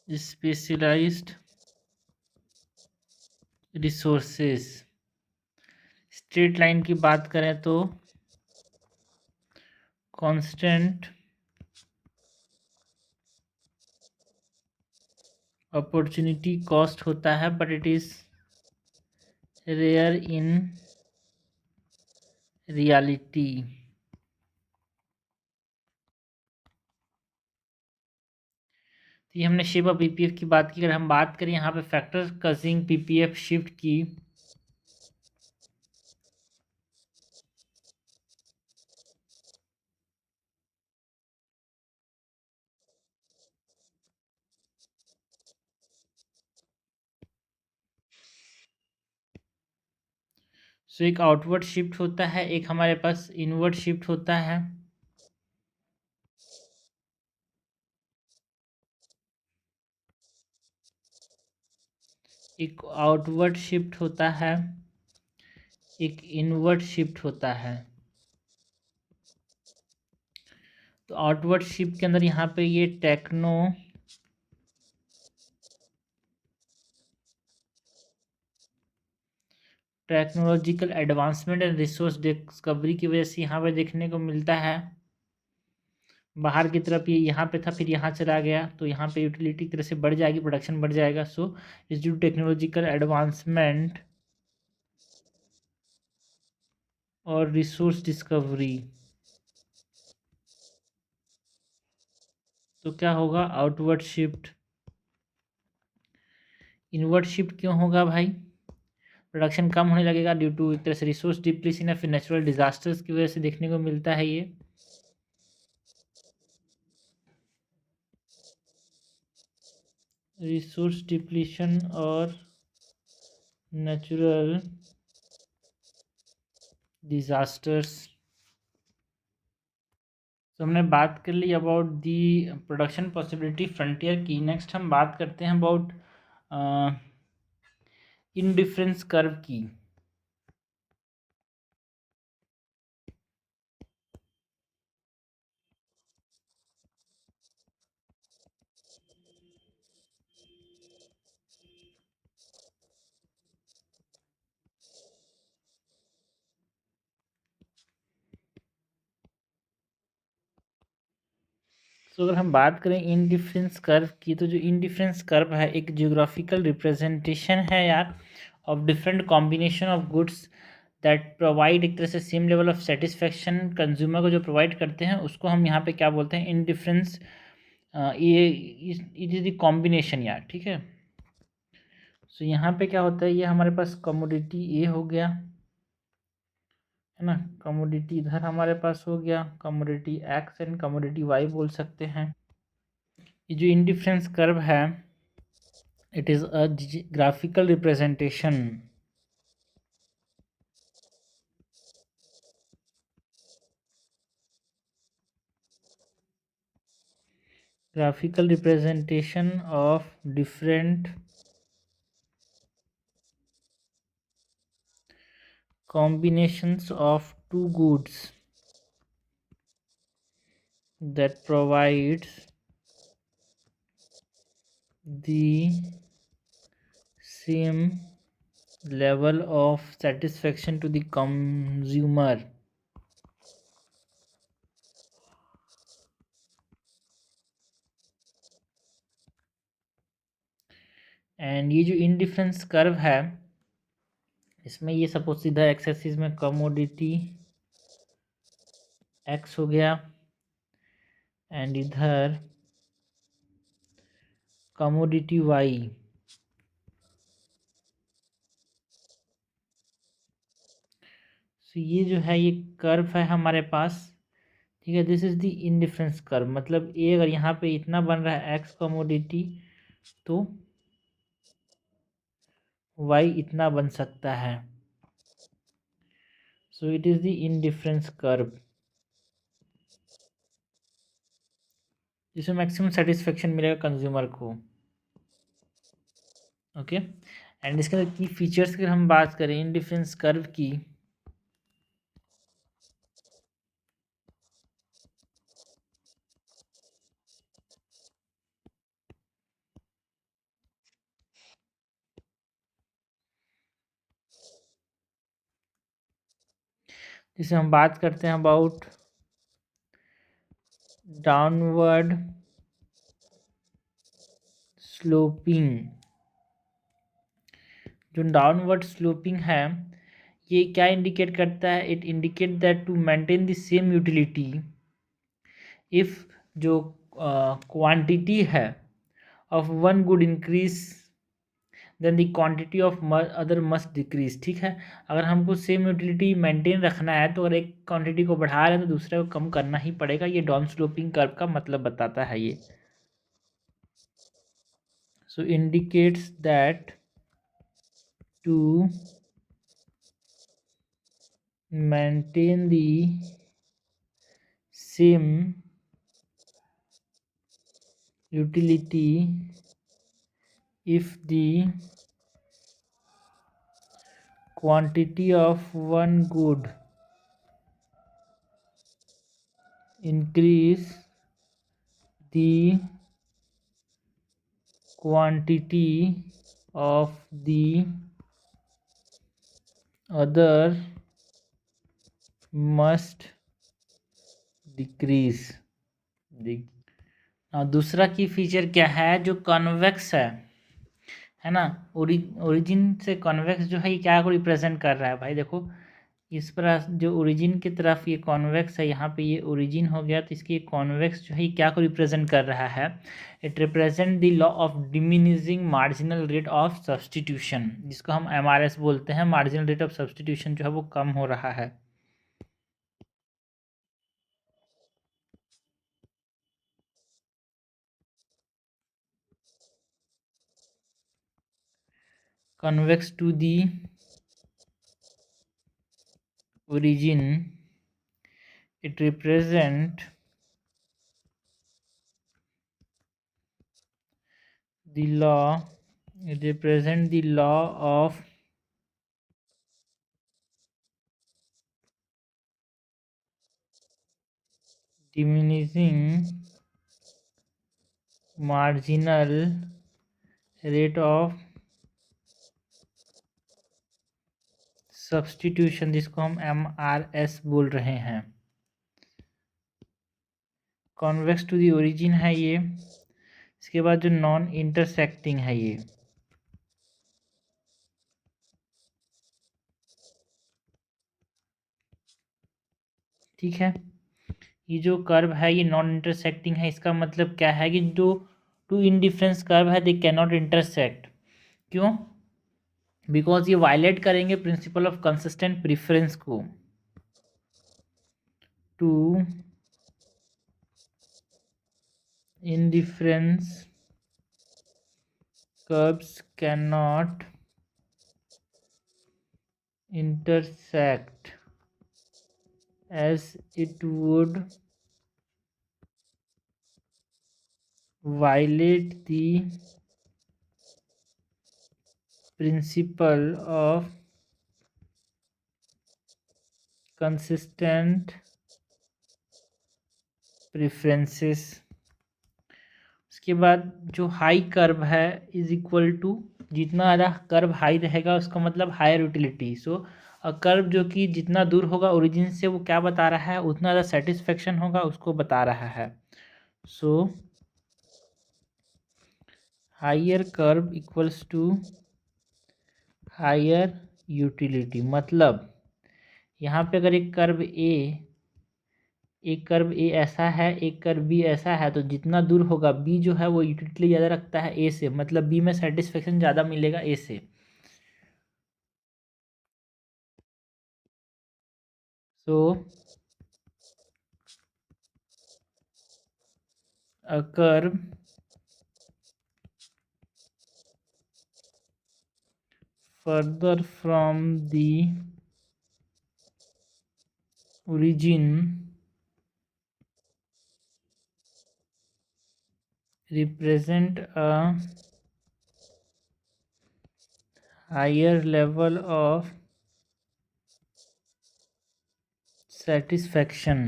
specialised resources. Straight line की बात करें तो कांस्टेंट अपॉर्चुनिटी कॉस्ट होता है but it is rare in reality. तो ये हमने शेप ऑफ पीपीएफ की बात की। अगर हम बात करें यहाँ पे फैक्टर कजिंग पीपीएफ शिफ्ट की, सो एक आउटवर्ड शिफ्ट होता है, एक हमारे पास इनवर्ड शिफ्ट होता है। एक आउटवर्ड शिफ्ट होता है, एक इनवर्ड शिफ्ट होता है। तो आउटवर्ड शिफ्ट के अंदर यहाँ पे ये technological advancement and resource discovery की वजह से यहाँ पे देखने को मिलता है। बाहर की तरफ ये यहाँ पे था, फिर यहाँ चला गया, तो यहाँ पे यूटिलिटी की तरह से बढ़ जाएगी, प्रोडक्शन बढ़ जाएगा। So is due technological advancement और रिसोर्स डिस्कवरी। तो क्या होगा, आउटवर्ड शिफ्ट। इनवर्ड शिफ्ट क्यों होगा भाई? प्रोडक्शन कम होने लगेगा ड्यू टू एक तरह से रिसोर्स डिप्लीशन या फिर नेचुरल डिजास्टर्स की वजह से देखने को मिलता है ये। रिसोर्स डिप्लीशन और नेचुरल डिजास्टर्स। तो हमने बात कर ली about the production possibility frontier की। नेक्स्ट हम बात करते हैं अबाउट इंडिफरेंस कर्व की। तो अगर हम बात करें इंडिफरेंस कर्व की, तो जो इंडिफरेंस कर्व है एक जियोग्राफिकल रिप्रेजेंटेशन है यार of different combination of goods that provide एक तरह से same level of satisfaction consumer को जो प्रोवाइड करते हैं उसको हम यहाँ पे क्या बोलते हैं, इंडिफरेंस। ये इट इज द कॉम्बिनेशन यार, ठीक है। सो यहाँ पे क्या होता है, ये हमारे पास कमोडिटी ए हो गया, है ना। कमोडिटी इधर हमारे पास हो गया, commodity X and commodity Y बोल सकते हैं। ये जो इंडिफरेंस कर्व है it is a graphical representation, graphical representation of different combinations of two goods that provides the same level of satisfaction to the consumer। And ये जो इंडिफरेंस कर्व है इसमें ये सपोज सीधा एक्स एक्सिस में कमोडिटी एक्स हो गया एंड इधर कमोडिटी वाई। सो ये जो है ये कर्व है हमारे पास, ठीक है। This is the indifference curve, मतलब ये अगर यहाँ पे इतना बन रहा है एक्स कमोडिटी तो वाई इतना बन सकता है। So it is the indifference curve जिसमें मैक्सिमम सेटिस्फेक्शन मिलेगा कंज्यूमर को। ओके एंड इसके अंदर की फीचर्स की हम बात करें इंडिफरेंस कर्व की, जिसे हम बात करते हैं अबाउट डाउनवर्ड स्लोपिंग। जो डाउनवर्ड स्लोपिंग है ये क्या इंडिकेट करता है, it indicate that to maintain the same utility if जो क्वांटिटी है of one good increase then the quantity of other must decrease. ठीक है, अगर हमको सेम यूटिलिटी मेंटेन रखना है तो अगर एक क्वांटिटी को बढ़ा रहे हैं तो दूसरे को कम करना ही पड़ेगा। ये डाउन स्लोपिंग कर्व का मतलब बताता है ये। So indicates that to maintain the same utility if the quantity of one good increase the quantity of the other must decrease। दूसरा की फीचर क्या है, जो कॉन्वेक्स है ना, ओरिजिन से कॉन्वेक्स जो है ये क्या को रिप्रेजेंट कर रहा है भाई। देखो इस पर जो ओरिजिन की तरफ ये कॉन्वेक्स है, यहाँ पे ये ओरिजिन हो गया तो इसकी कॉन्वेक्स जो है ये क्या को रिप्रेजेंट कर रहा है, it represent the law of diminishing marginal rate of substitution, जिसको हम MRS बोलते हैं। मार्जिनल रेट ऑफ सब्सटीट्यूशन जो है वो कम हो रहा है। convex to the origin, it represent the law of diminishing marginal rate of substitution, जिसको हम MRS बोल रहे हैं। कॉन्वेक्स टू दी ओरिजिन है ये। इसके बाद जो नॉन इंटरसेक्टिंग है ये, ठीक है। ये जो कर्व है ये नॉन इंटरसेक्टिंग है, इसका मतलब क्या है कि जो टू इनडिफरेंस कर्व है दे कैन नॉट इंटरसेक्ट। क्यों? बिकॉज ये वायलेट करेंगे प्रिंसिपल ऑफ कंसिस्टेंट प्रीफरेंस को। Two indifference curves cannot intersect as it would violate the principle of consistent preferences। उसके बाद जो हाई कर्व है इज इक्वल टू, जितना ज़्यादा कर्व हाई रहेगा उसका मतलब हायर यूटिलिटी। सो कर्व जो कि जितना दूर होगा ओरिजिन से वो क्या बता रहा है, उतना ज़्यादा सेटिस्फेक्शन होगा उसको बता रहा है। So higher curve equals to higher utility मतलब यहाँ पे अगर एक कर्व ए ऐसा है, एक कर्व बी ऐसा है, तो जितना दूर होगा बी जो है वो यूटिलिटी ज़्यादा रखता है ए से, मतलब बी में सेटिस्फेक्शन ज़्यादा मिलेगा ए से। So a curve further from the origin represent a higher level of satisfaction।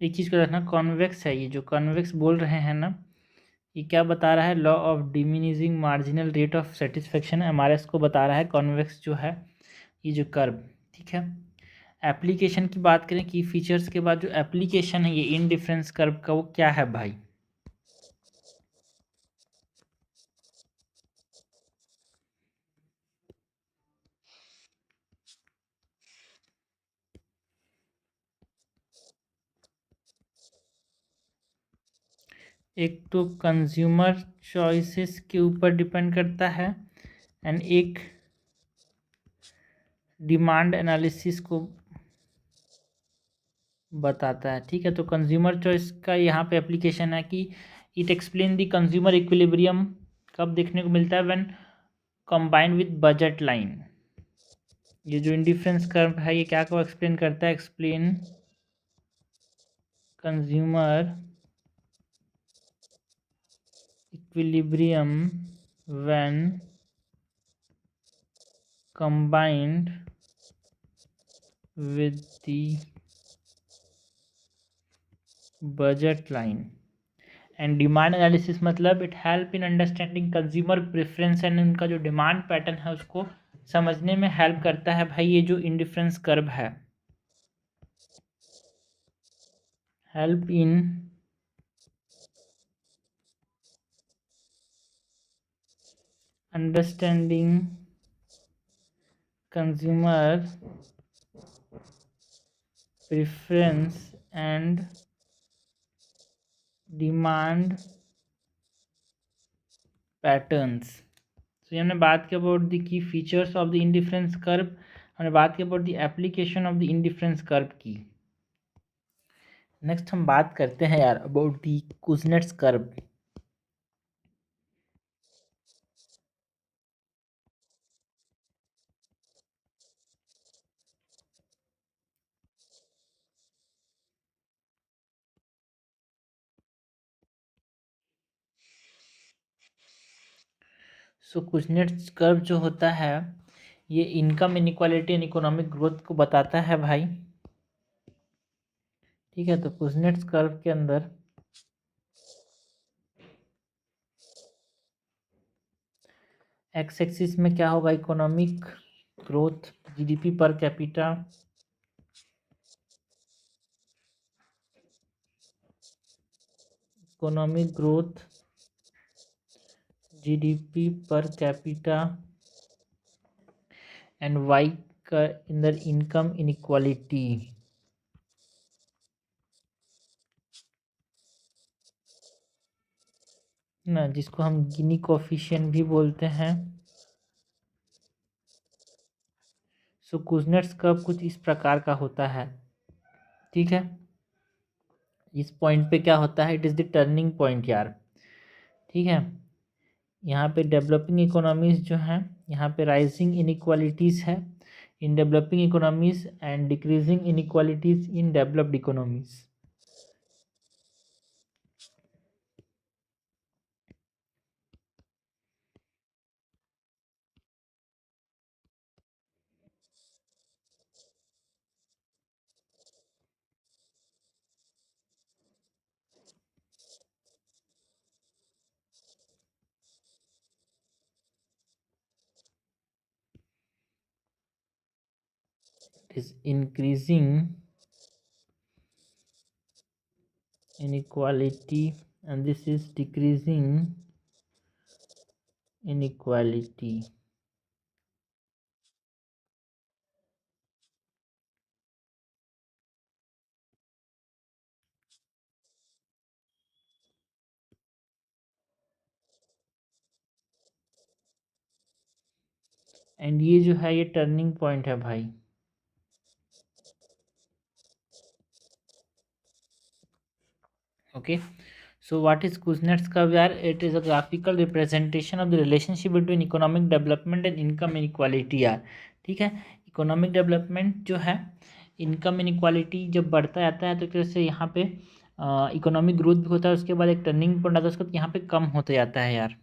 एक चीज़ को रखना, कॉन्वेक्स है, ये जो कॉन्वेक्स बोल रहे हैं ना, ये क्या बता रहा है, law of diminishing marginal rate of satisfaction MRS को बता रहा है कॉन्वेक्स जो है ये जो कर्व। ठीक है, एप्लीकेशन की बात करें की फीचर्स के बाद, जो एप्लीकेशन है ये इनडिफरेंस कर्व का वो क्या है भाई। एक तो कंज्यूमर चॉइसेस के ऊपर डिपेंड करता है एंड एक डिमांड एनालिसिस को बताता है। ठीक है, तो कंज्यूमर चॉइस का यहाँ पे एप्लीकेशन है कि it explain the consumer equilibrium कब देखने को मिलता है, when combined with budget line. ये जो इंडिफरेंस कर्व है ये क्या को एक्सप्लेन करता है, explain consumer equilibrium when combined with the budget line. And demand analysis मतलब it help in understanding consumer preference and उनका जो डिमांड पैटर्न है उसको समझने में हेल्प करता है भाई ये जो इंडिफरेंस कर्व है। Help in understanding consumer preference and demand patterns. तो ये हमने बात की about the key features of the indifference curve, हमने बात की about the application of the indifference curve की। नेक्स्ट हम बात करते हैं यार about the Kuznets curve. So Kuznets curve जो होता है ये income inequality and economic growth को बताता है भाई। ठीक है, तो कुजनेट्स कर्व के अंदर एक्स एक्सिस में क्या होगा, economic growth, GDP per capita, economic growth, GDP per capita and Y का अंदर इनकम इनइक्वालिटी ना, जिसको हम गिनी कोफिशिएंट भी बोलते हैं। सो कुजनेट्स कर्व कुछ इस प्रकार का होता है। ठीक है, इस पॉइंट पे क्या होता है, it is the turning point यार। ठीक है, यहाँ पे डेवलपिंग इकोनॉमीज जो हैं, यहाँ पे राइजिंग इनइक्वालिटीज़ है in developing economies and decreasing inequalities in developed economies. Is increasing inequality and this is decreasing inequality। And ये जो है ये टर्निंग पॉइंट है भाई। Okay, so what is Kuznets curve यार? It is a graphical representation of the relationship between economic development and income inequality यार। ठीक है, इकोनॉमिक डेवलपमेंट जो है, इनकम इनक्वालिटी जब बढ़ता जाता है तो जैसे यहाँ पे इकोनॉमिक ग्रोथ भी होता है, उसके बाद एक टर्निंग पॉइंट आता है, उसके बाद यहाँ पे कम होते जाता है यार।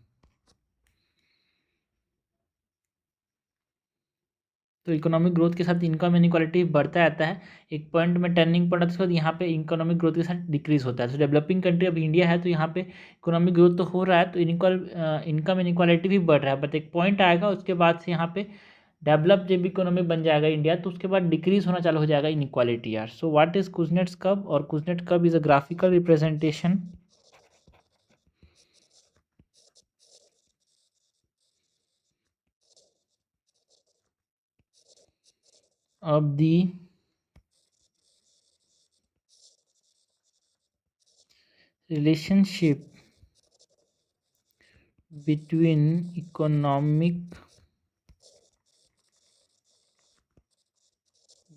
तो इकोनॉमिक ग्रोथ के साथ इनकम इनक्वालिटी बढ़ता रहता है, एक पॉइंट में टर्निंग पॉइंट आता है, उसके बाद यहाँ पे इकोनॉमिक ग्रोथ के साथ डिक्रीज होता है। तो डेवलपिंग कंट्री अब इंडिया है, तो यहाँ पे इकोनॉमिक ग्रोथ तो हो रहा है, तो इनकम इनक्वालिटी भी बढ़ रहा है, बट एक पॉइंट आएगा उसके बाद से यहाँ पे डेवलप जब इकोनॉमी बन जाएगा इंडिया, तो उसके बाद डिक्रीज होना चालू हो जाएगा इनक्वालिटी यार। So what is Kuznets curve? और Kuznets curve is a graphical representation of the relationship between economic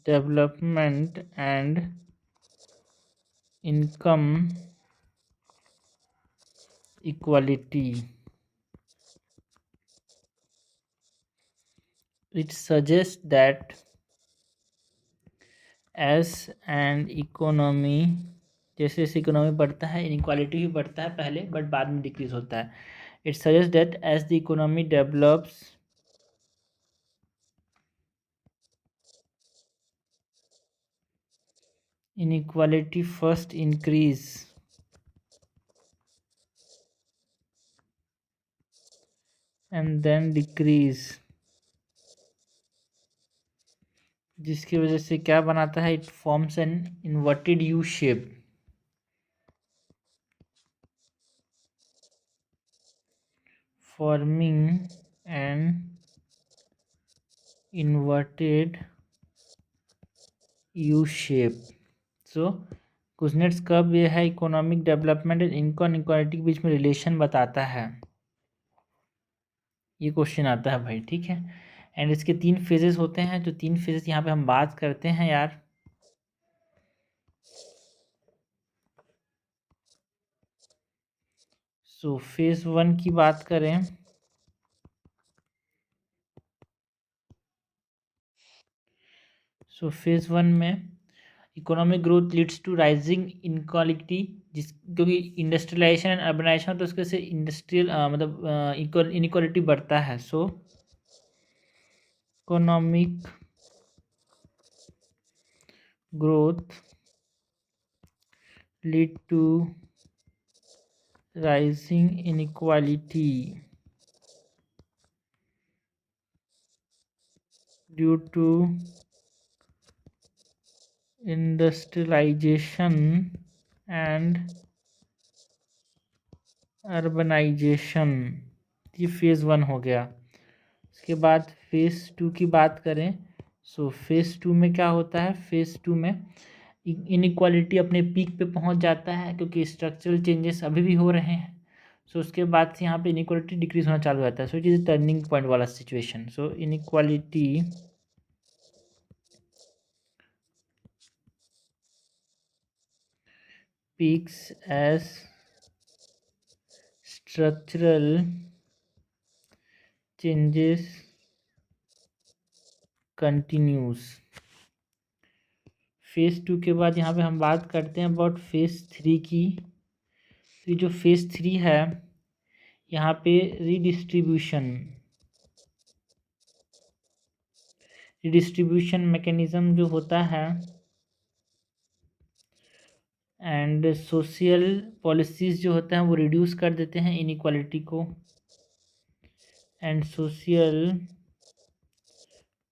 development and income equality. It suggests that as an economy, जैसे जैसे इकोनॉमी बढ़ता है इनक्वालिटी भी बढ़ता है पहले, बट बाद में डिक्रीज होता है। It suggest that as the economy develops, inequality first increase and then decrease, जिसकी वजह से क्या बनाता है? It forms an inverted U shape, forming an inverted U shape. So Kuznets curve ये है economic development and income inequality के बीच में रिलेशन बताता है। ये क्वेश्चन आता है भाई, ठीक है। एंड इसके 3 फेजेस होते हैं, जो 3 फेजेस यहाँ पे हम बात करते हैं यार। सो फेज 1 की बात करें, सो फेज 1 में economic growth leads to rising inequality, जिस क्योंकि इंडस्ट्रियलाइजेशन एंड अर्बनाइजेशन तो उसके से इंडस्ट्रियल मतलब इनक्वालिटी बढ़ता है। So economic growth lead to rising inequality due to industrialisation and urbanisation. ये फेज़ 1 हो गया। इसके बाद फेज़ 2 की बात करें, सो फेज़ 2 में क्या होता है? फेज़ 2 में इनइक्वालिटी अपने पीक पे पहुंच जाता है, क्योंकि स्ट्रक्चरल चेंजेस अभी भी हो रहे हैं। सो उसके बाद से यहाँ पे इनइक्वालिटी डिक्रीज होना चालू हो जाता है। So it is turning point वाला situation. So inequality peaks as structural changes continues। Phase 2 के बाद यहाँ पे हम बात करते हैं अबाउट फेज़ 3 की। तो जो फेज़ 3 है, यहाँ पे रिडिस्ट्रीब्यूशन मैकेनिज्म जो होता है एंड सोशल पॉलिसीज़ जो होते हैं वो रिड्यूस कर देते हैं इनइक्वालिटी को, and social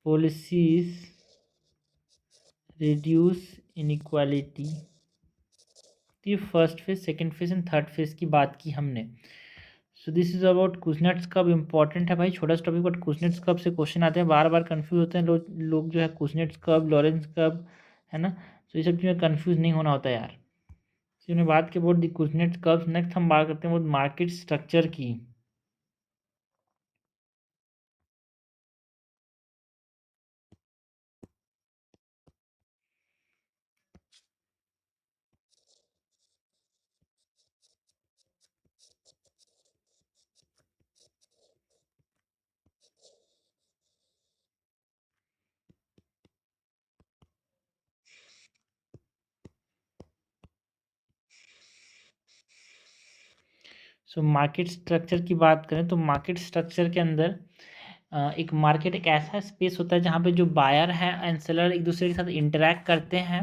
policies reduce inequality. ये first phase, second phase and third phase की बात की हमने। So this is about Kuznets curve. Important है भाई, छोटा सा टॉपिक, बट कुजनेट्स कब से क्वेश्चन आते हैं, बार बार कंफ्यूज होते हैं लोग जो है कुजनेट्स कब, लॉरेंस कब, है ना। तो ये सब चीज़ें कंफ्यूज नहीं होना होता यार। तो हमने बात की अबाउट द कुजनेट्स कब। नेक्स्ट हम बात करते हैं वो मार्केट स्ट्रक्चर की। सो मार्केट स्ट्रक्चर की बात करें तो मार्केट स्ट्रक्चर के अंदर एक मार्केट एक ऐसा स्पेस होता है जहाँ पे जो बायर हैं एंड सेलर एक दूसरे के साथ इंटरेक्ट करते हैं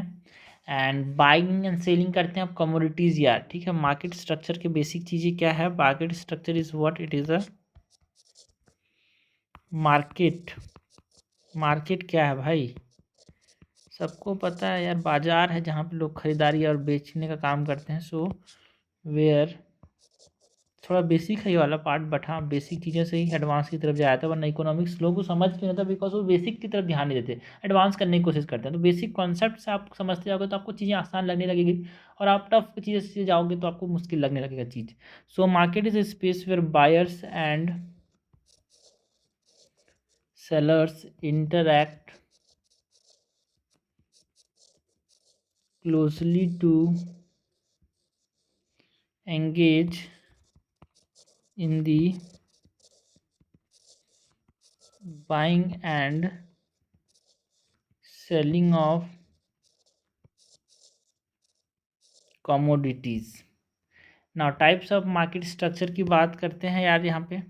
एंड बाइंग एंड सेलिंग करते हैं कमोडिटीज़ यार, ठीक है। मार्केट स्ट्रक्चर के बेसिक चीज़ें क्या है? Market structure is what it is a market. Market क्या है भाई? सबको पता है यार, बाजार है जहाँ पे लोग खरीदारी और बेचने का काम करते हैं। सो वेयर थोड़ा बेसिक है ये वाला पार्ट, बट हाँ बेसिक चीज़ें से ही एडवांस की तरफ जाया था, वरना इकोनॉमिक्स लोगों को समझ क्यों नहीं आता? बिकॉज वो बेसिक की तरफ ध्यान नहीं देते, एडवांस करने की कोशिश करते हैं। तो बेसिक कॉन्सेप्ट से आप समझते जाओगे तो आपको चीज़ें आसान लगने लगेगी, और आप टफ चीज़ें से जाओगे तो आपको मुश्किल लगने लगेगा चीज़। So market is a space where buyers and sellers interact closely to engage in the buying and selling of commodities. Now types of market structure की बात करते हैं यार यहाँ पे।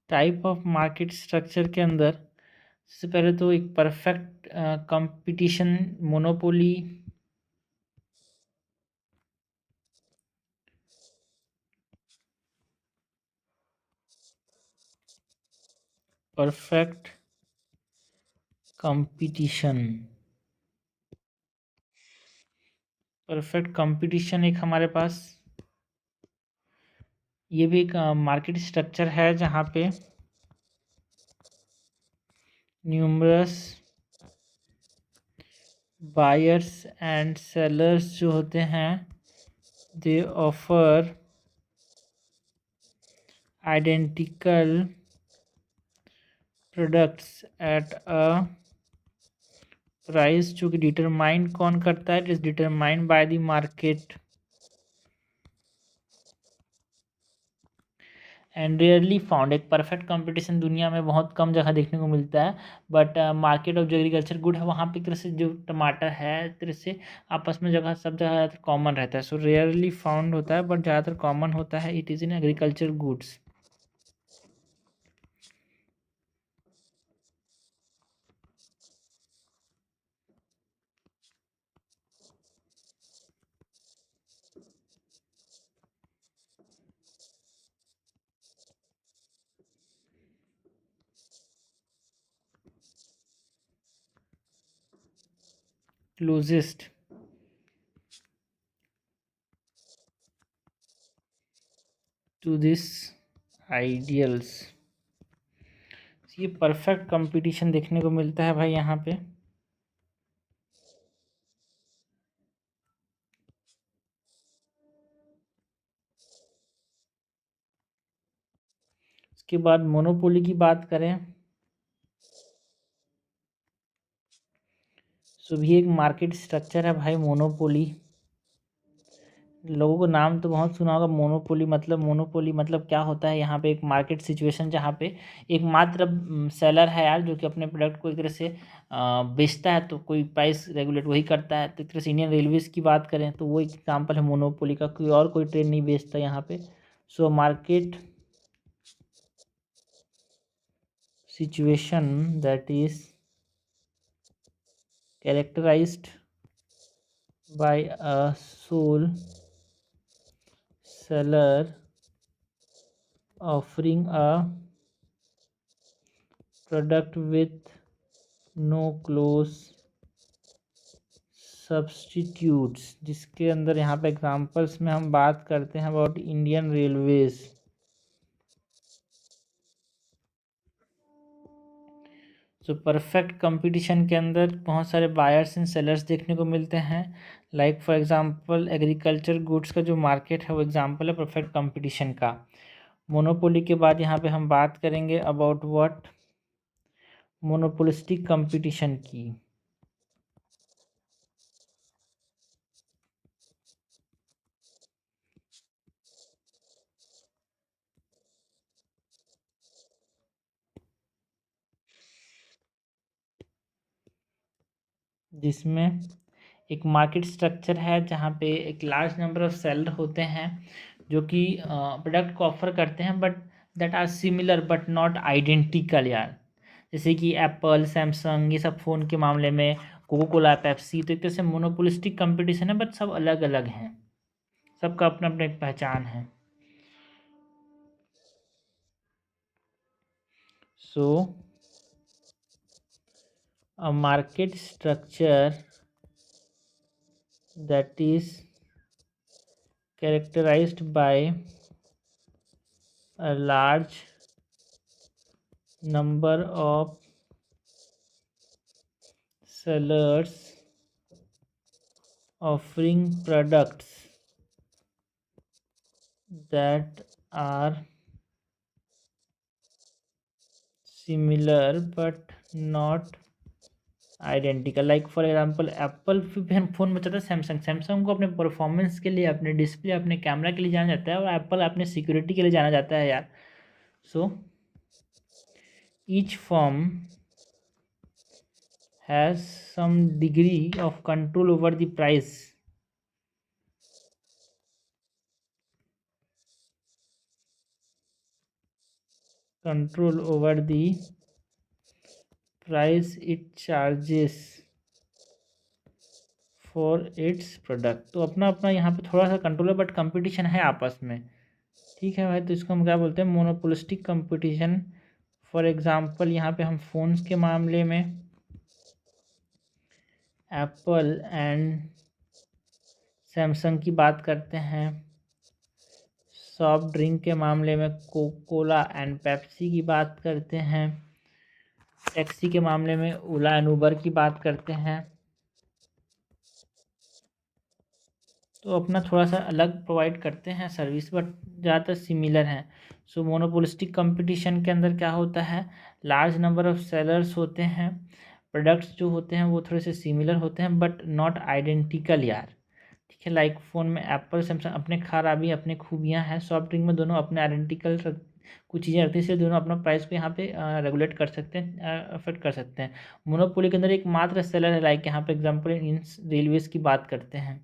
टाइप ऑफ मार्केट स्ट्रक्चर के अंदर सबसे पहले तो एक perfect competition monopoly, perfect competition. Perfect competition एक हमारे पास ये भी एक मार्केट स्ट्रक्चर है जहाँ पे न्यूमरस बायर्स एंड सेलर्स जो होते हैं दे offer identical products at a price, जो कि डिटरमाइन कौन करता है? It is determined by the market and rarely found. एक परफेक्ट कंपटीशन दुनिया में बहुत कम जगह देखने को मिलता है, बट मार्केट ऑफ जो एग्रीकल्चर गुड है वहाँ पे एक तरह से जो टमाटर है एक तरह से आपस में जगह सब जगह ज़्यादातर कॉमन रहता है। सो रेयरली फाउंड होता है बट ज़्यादातर कॉमन होता है। It is in agriculture goods. Closest to this ideals, ये परफेक्ट कंपटीशन देखने को मिलता है भाई यहाँ पे। उसके बाद मोनोपोली की बात करें सो भी एक मार्केट स्ट्रक्चर है भाई मोनोपोली। लोगों को नाम तो बहुत सुना होगा मोनोपोली मतलब। मोनोपोली मतलब क्या होता है? यहाँ पे एक मार्केट सिचुएशन जहाँ पे एक मात्र सेलर है यार जो कि अपने प्रोडक्ट को एक तरह से बेचता है, तो कोई प्राइस रेगुलेट वही करता है। तो एक तरह से इंडियन रेलवेज की बात करें तो वो एक एग्जाम्पल है मोनोपोली का, कोई और कोई ट्रेन नहीं बेचता यहाँ पे। So market situation that is characterized by a sole seller offering a product with no close substitutes, जिसके अंदर यहाँ पे एग्जांपल्स में हम बात करते हैं about Indian railways. So perfect competition के अंदर बहुत सारे बायर्स एंड सेलर्स देखने को मिलते हैं। Like for example agriculture goods का जो मार्केट है वो एग्जांपल है परफेक्ट कंपटीशन का। मोनोपोली के बाद यहाँ पे हम बात करेंगे अबाउट व्हाट मोनोपोलिस्टिक कंपटीशन की। जिसमें एक मार्केट स्ट्रक्चर है जहाँ पे एक लार्ज नंबर ऑफ सेलर होते हैं जो कि प्रोडक्ट को ऑफर करते हैं but that are similar but not identical यार। जैसे कि एप्पल, सैमसंग, ये सब फ़ोन के मामले में, कोको कोला, पेप्सी, तो एक तरह से मोनोपोलिस्टिक कंपटीशन है बट सब अलग अलग हैं, सबका अपना अपना एक पहचान है। सो a market structure that is characterized by a large number of sellers offering products that are similar but not identical. Like for example Apple phone बचाता है सैमसंग। सैमसंग को अपने परफॉर्मेंस के लिए, अपने डिस्प्ले, अपने कैमरा के लिए जाना जाता है और एप्पल अपने सिक्योरिटी के लिए जाना जाता है यार। So each firm has some degree of control over the price it charges for its product. तो अपना अपना यहाँ पे थोड़ा सा कंट्रोल है बट कंपटीशन है आपस में। ठीक है भाई, तो इसको हम क्या बोलते हैं? Monopolistic competition. फॉर एग्जांपल यहाँ पे हम फ़ोन्स के मामले में एप्पल एंड सैमसंग की बात करते हैं। सॉफ्ट ड्रिंक के मामले में कोला एंड पेप्सी की बात करते हैं। टैक्सी के मामले में ओला एंड उबर की बात करते हैं। तो अपना थोड़ा सा अलग प्रोवाइड करते हैं सर्विस बट ज़्यादातर सिमिलर हैं। सो मोनोपोलिस्टिक कंपटीशन के अंदर क्या होता है? लार्ज नंबर ऑफ सेलर्स होते हैं, प्रोडक्ट्स जो होते हैं वो थोड़े से सिमिलर होते हैं बट नॉट आइडेंटिकल यार। ठीक है, लाइक फ़ोन में एप्पल, सैमसंग अपने खराबी, अपने खूबियाँ हैं। सॉफ्ट ड्रिंक में दोनों अपने आइडेंटिकल कुछ चीज़ें रहती हैं, इसलिए दोनों अपना प्राइस को यहाँ पे रेगुलेट कर सकते हैं, अफेक्ट कर सकते हैं। मोनोपोली के अंदर एक मात्र सेलर है, लाइक यहाँ पे एग्जांपल इन रेलवेज़ की बात करते हैं।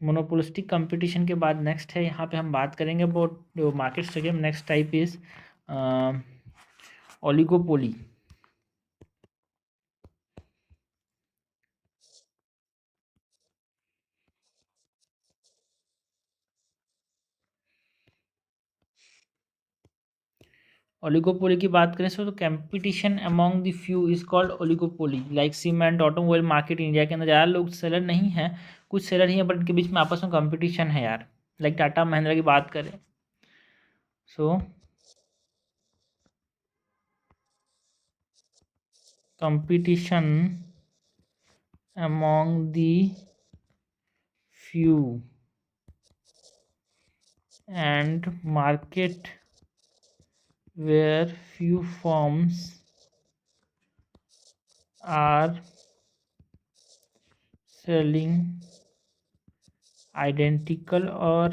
मोनोपोलिस्टिक कंपटीशन के बाद नेक्स्ट है, यहाँ पे हम बात करेंगे अबाउट जो market structure. Next type is oligopoly. Oligopoly की बात करें तो competition among the few is called oligopoly. Like cement, automobile market India के अंदर ज़्यादा लोग सेलर नहीं हैं, कुछ सेलर ही हैं बट इनके बीच में आपस में कंपटीशन है यार। लाइक टाटा महिंद्रा की बात करें so competition among the few and market where few firms are selling identical or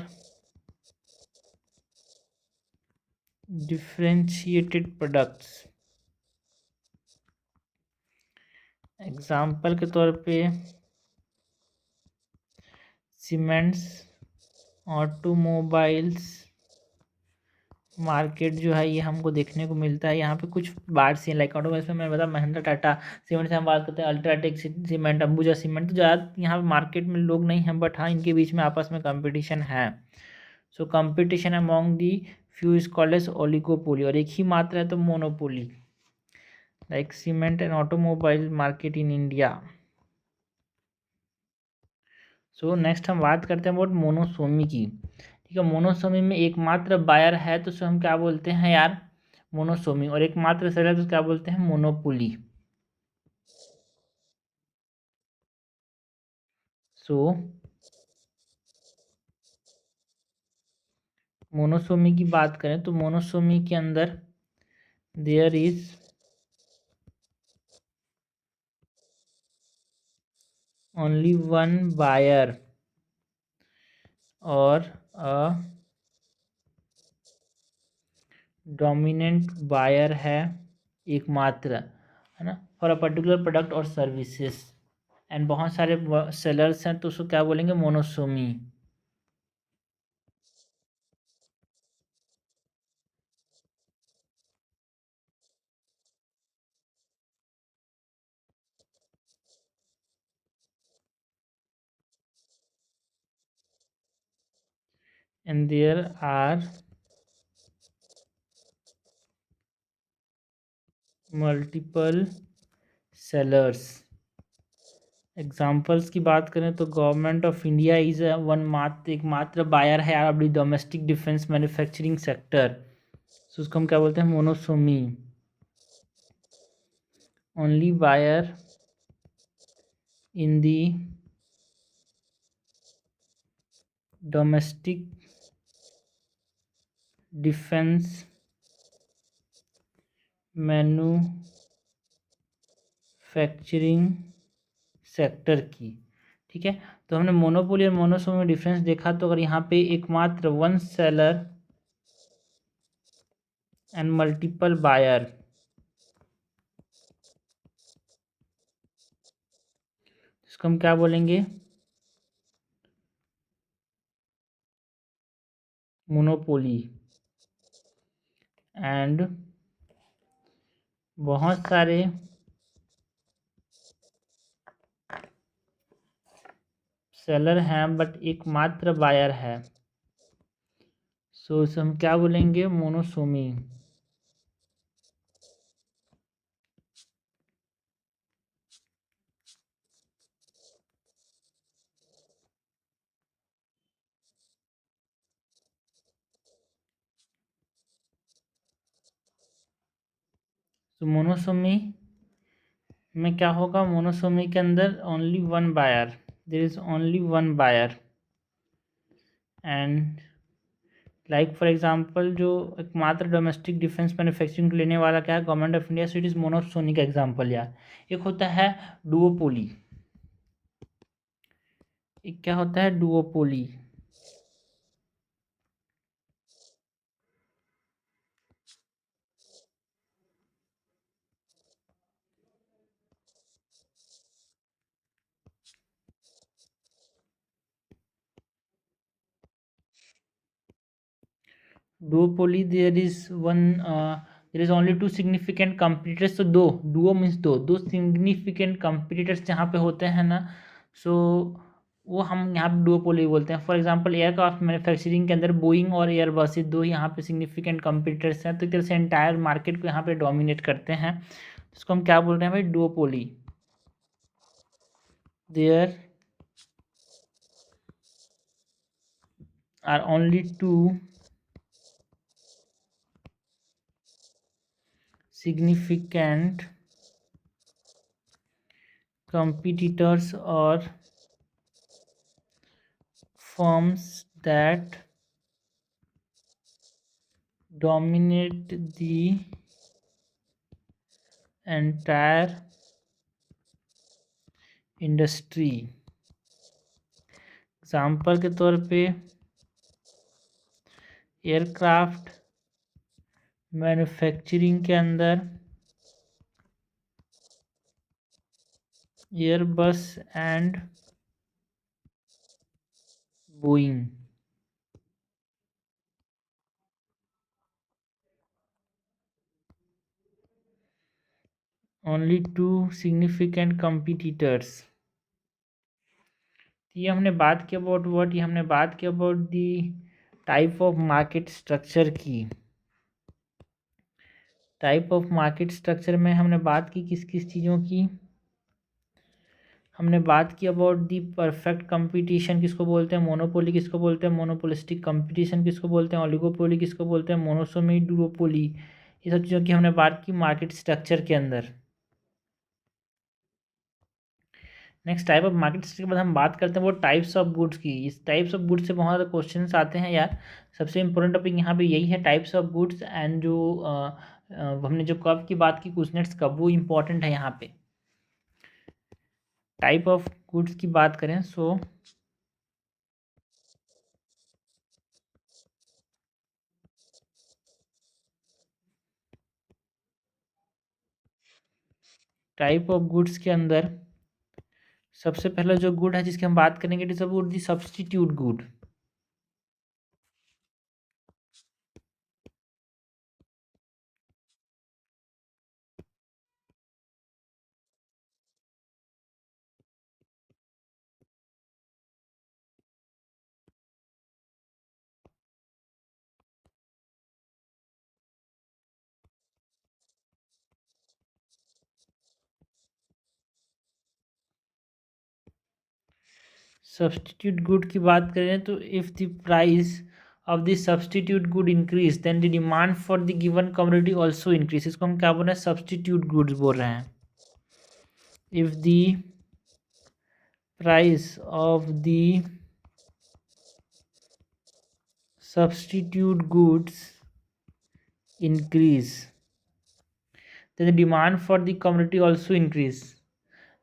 differentiated products। Example के तौर पे सीमेंट्स, ऑटोमोबाइल्स मार्केट जो है ये हमको देखने को मिलता है। यहाँ पे कुछ बार से लाइक ऑटोमोबाइल्स में मैंने बताया महिंद्रा, टाटा। सीमेंट से हम बात करते हैं अल्ट्राटेक सीमेंट, अंबुजा सीमेंट। तो ज़्यादा यहाँ पे मार्केट में लोग नहीं हैं बट हाँ इनके बीच में आपस में कंपटीशन है। So competition among the few is called as oligopoly. और एक ही मात्रा है तो monopoly, like cement and automobile market in India. So next हम बात करते हैं अबाउट मोनोसोमी की। ठीक है, मोनोसोमी में एकमात्र बायर है तो उसे हम क्या बोलते हैं यार? मोनोसोमी। और एकमात्र सेलर तो क्या बोलते हैं? मोनोपोली। सो मोनोसोमी की बात करें तो मोनोसोमी के अंदर there is only one buyer और अ डोमिनेंट बायर है, एकमात्र, है ना। फॉर अ पर्टिकुलर प्रोडक्ट और सर्विसेज, एंड बहुत सारे सेलर्स हैं तो उसको क्या बोलेंगे, monopsony. And there are multiple sellers. Examples की बात करें तो गवर्नमेंट ऑफ इंडिया इज एकमात्र बायर है अपनी डोमेस्टिक डिफेंस मैन्युफैक्चरिंग सेक्टर, तो उसको हम क्या बोलते हैं, monopsony. Only buyer in the domestic defence manufacturing sector की। ठीक है, तो हमने मोनोपोली और मोनोसोमी में डिफरेंस देखा, तो अगर यहाँ पे एकमात्र one seller and multiple buyer, इसको हम क्या बोलेंगे, मोनोपोली। एंड बहुत सारे सेलर हैं बट एकमात्र बायर है, सो इसे हम क्या बोलेंगे, मोनोसोमी। तो मोनोसोमी में क्या होगा, मोनोसोमी के अंदर only one buyer, there is only one buyer. And like for example जो एकमात्र डोमेस्टिक डिफेंस मैन्युफैक्चरिंग लेने वाला क्या है, government of India, so it is monopsony का एग्जांपल यार। एक होता है डुओपोली, एक क्या होता है, duopoly. Duopoly, there is only two significant competitors, so duo means दो significant competitors जहाँ पे होते हैं ना, so वो हम यहाँ पे डुओपोली बोलते हैं। फॉर एग्जांपल एयरक्राफ्ट मैन्युफैक्चरिंग के अंदर बोइंग और एयरबस, ये दो यहाँ पे सिग्निफिकेंट कंपटीटर्स हैं, तो एक तरह से एंटायर मार्केट को यहाँ पे डोमिनेट करते हैं, इसको हम क्या बोल रहे हैं भाई, duopoly. There are only two significant competitors or firms that dominate the entire industry। Example के तौर पे एयरक्राफ्ट मैन्युफैक्चरिंग के अंदर Airbus and Boeing, only two significant competitors. ये हमने बात की अबाउट व्हाट, ये हमने बात की about the type of market structure की। टाइप ऑफ मार्केट स्ट्रक्चर में हमने बात की किस किस चीज़ों की, हमने बात की अबाउट दी परफेक्ट कंपटीशन किसको बोलते हैं, मोनोपोली किसको बोलते हैं, मोनोपोलिस्टिक कंपटीशन किसको बोलते हैं, ओलिगोपोली किसको बोलते हैं, मोनोसोमी, डुओपोली, ये सब चीज़ों की हमने बात की मार्केट स्ट्रक्चर के अंदर। Next type of market structure के बाद हम बात करते हैं वो टाइप्स ऑफ गुड्स की। इस टाइप्स ऑफ गुड्स से बहुत ज़्यादा क्वेश्चन आते हैं यार, सबसे इंपॉर्टेंट टॉपिक यहाँ पे यही है, टाइप्स ऑफ गुड्स। एंड जो हमने जो कब की बात की, कुछ नेट्स कब, वो इम्पोर्टेंट है यहाँ पे। टाइप ऑफ गुड्स की बात करें सो टाइप ऑफ गुड्स के अंदर सबसे पहला जो गुड है जिसकी हम बात करेंगे it is about the substitute good. Substitute good की बात करें तो if the price of the substitute good increase then the demand for the given commodity also increase. इसको हम क्या बोल रहे हैं, सब्स्टिट्यूट गुड्स बोल रहे हैं। If the price of the substitute goods increase then the demand for the commodity also increase.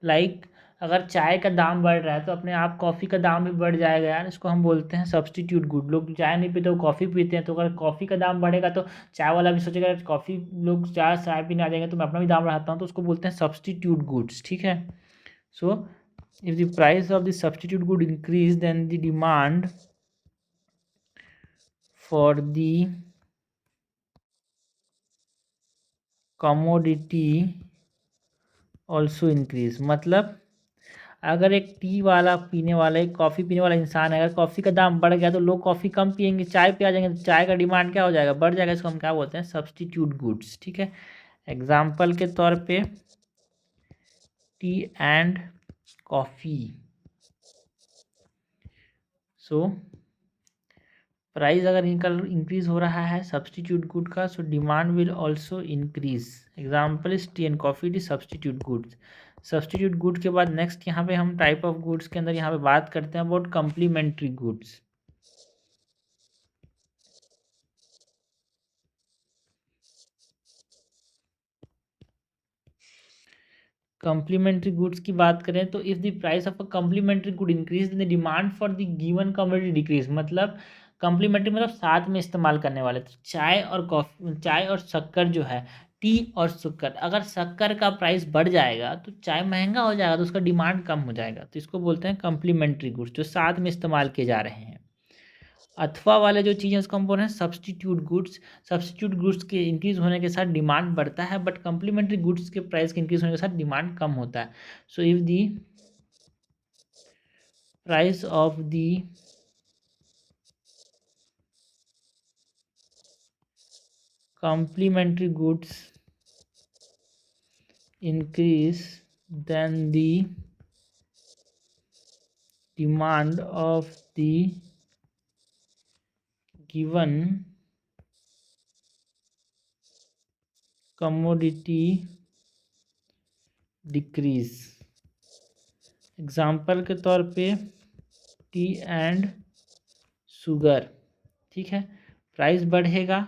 Like अगर चाय का दाम बढ़ रहा है तो अपने आप कॉफ़ी का दाम भी बढ़ जाएगा यार। इसको हम बोलते हैं सब्स्टिट्यूट गुड। लोग चाय नहीं पीते, वो कॉफ़ी पीते हैं, तो अगर कॉफ़ी का दाम बढ़ेगा तो चाय वाला भी सोचेगा कॉफ़ी, लोग चाय पीने आ जाएंगे तो मैं अपना भी दाम बढ़ाता हूँ, तो उसको बोलते हैं सब्स्टिट्यूट गुड्स। ठीक है। So if the price of the substitute good increase then the demand for the commodity also increase. मतलब अगर एक टी वाला पीने वाला, एक कॉफ़ी पीने वाला इंसान है, अगर कॉफ़ी का दाम बढ़ गया तो लोग कॉफ़ी कम पियेंगे, चाय पे आ जाएंगे, तो चाय का डिमांड क्या हो जाएगा, बढ़ जाएगा। इसको हम क्या बोलते हैं, सब्स्टिट्यूट गुड्स। ठीक है। एग्जाम्पल के तौर पे T and coffee. So price अगर इनका इंक्रीज हो रहा है सब्स्टिट्यूट गुड का, so demand will also increase. Example is T and coffee, D substitute goods. Substitute good के बाद नेक्स्ट यहाँ पे हम टाइप ऑफ गुड्स के अंदर यहाँ पे बात करते हैं about complementary goods. Complementary goods की बात करें तो if the price of a complementary good increase the demand for the given commodity decrease. मतलब कम्प्लीमेंट्री मतलब साथ में इस्तेमाल करने वाले, तो चाय और कॉफ़ी, चाय और शक्कर जो है, टी और शक्कर, अगर शक्कर का प्राइस बढ़ जाएगा तो चाय महंगा हो जाएगा, तो उसका डिमांड कम हो जाएगा, तो इसको बोलते हैं कम्प्लीमेंट्री गुड्स, जो साथ में इस्तेमाल किए जा रहे हैं। अथवा वाले जो चीज़ है उसको हम बोल रहे हैं सब्स्टिट्यूट गुड्स। सब्स्टिट्यूट गुड्स के इंक्रीज होने के साथ डिमांड बढ़ता है, बट कम्प्लीमेंट्री गुड्स के प्राइस के इंक्रीज होने के साथ डिमांड कम होता है। So if the price of the complementary goods increase then the demand of the given commodity decrease। Example के तौर पे टी एंड शुगर। ठीक है। प्राइस बढ़ेगा,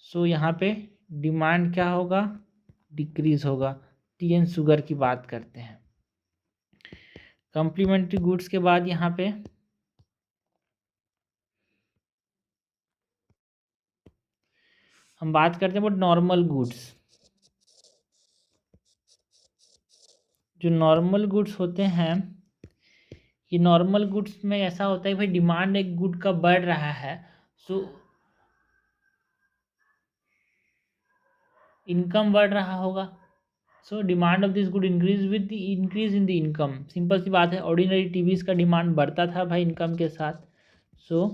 सो यहाँ पे डिमांड क्या होगा, डिक्रीज होगा। टी एंड शुगर की बात करते हैं। कम्प्लीमेंट्री गुड्स के बाद यहाँ पे हम बात करते हैं अबाउट नॉर्मल गुड्स। जो नॉर्मल गुड्स होते हैं, ये नॉर्मल गुड्स में ऐसा होता है कि भाई डिमांड एक गुड का बढ़ रहा है, सो इनकम बढ़ रहा होगा। So demand of this good increase with the increase in the income. Simple सी बात है, ऑर्डिनरी टीवीज का डिमांड बढ़ता था भाई इनकम के साथ। सो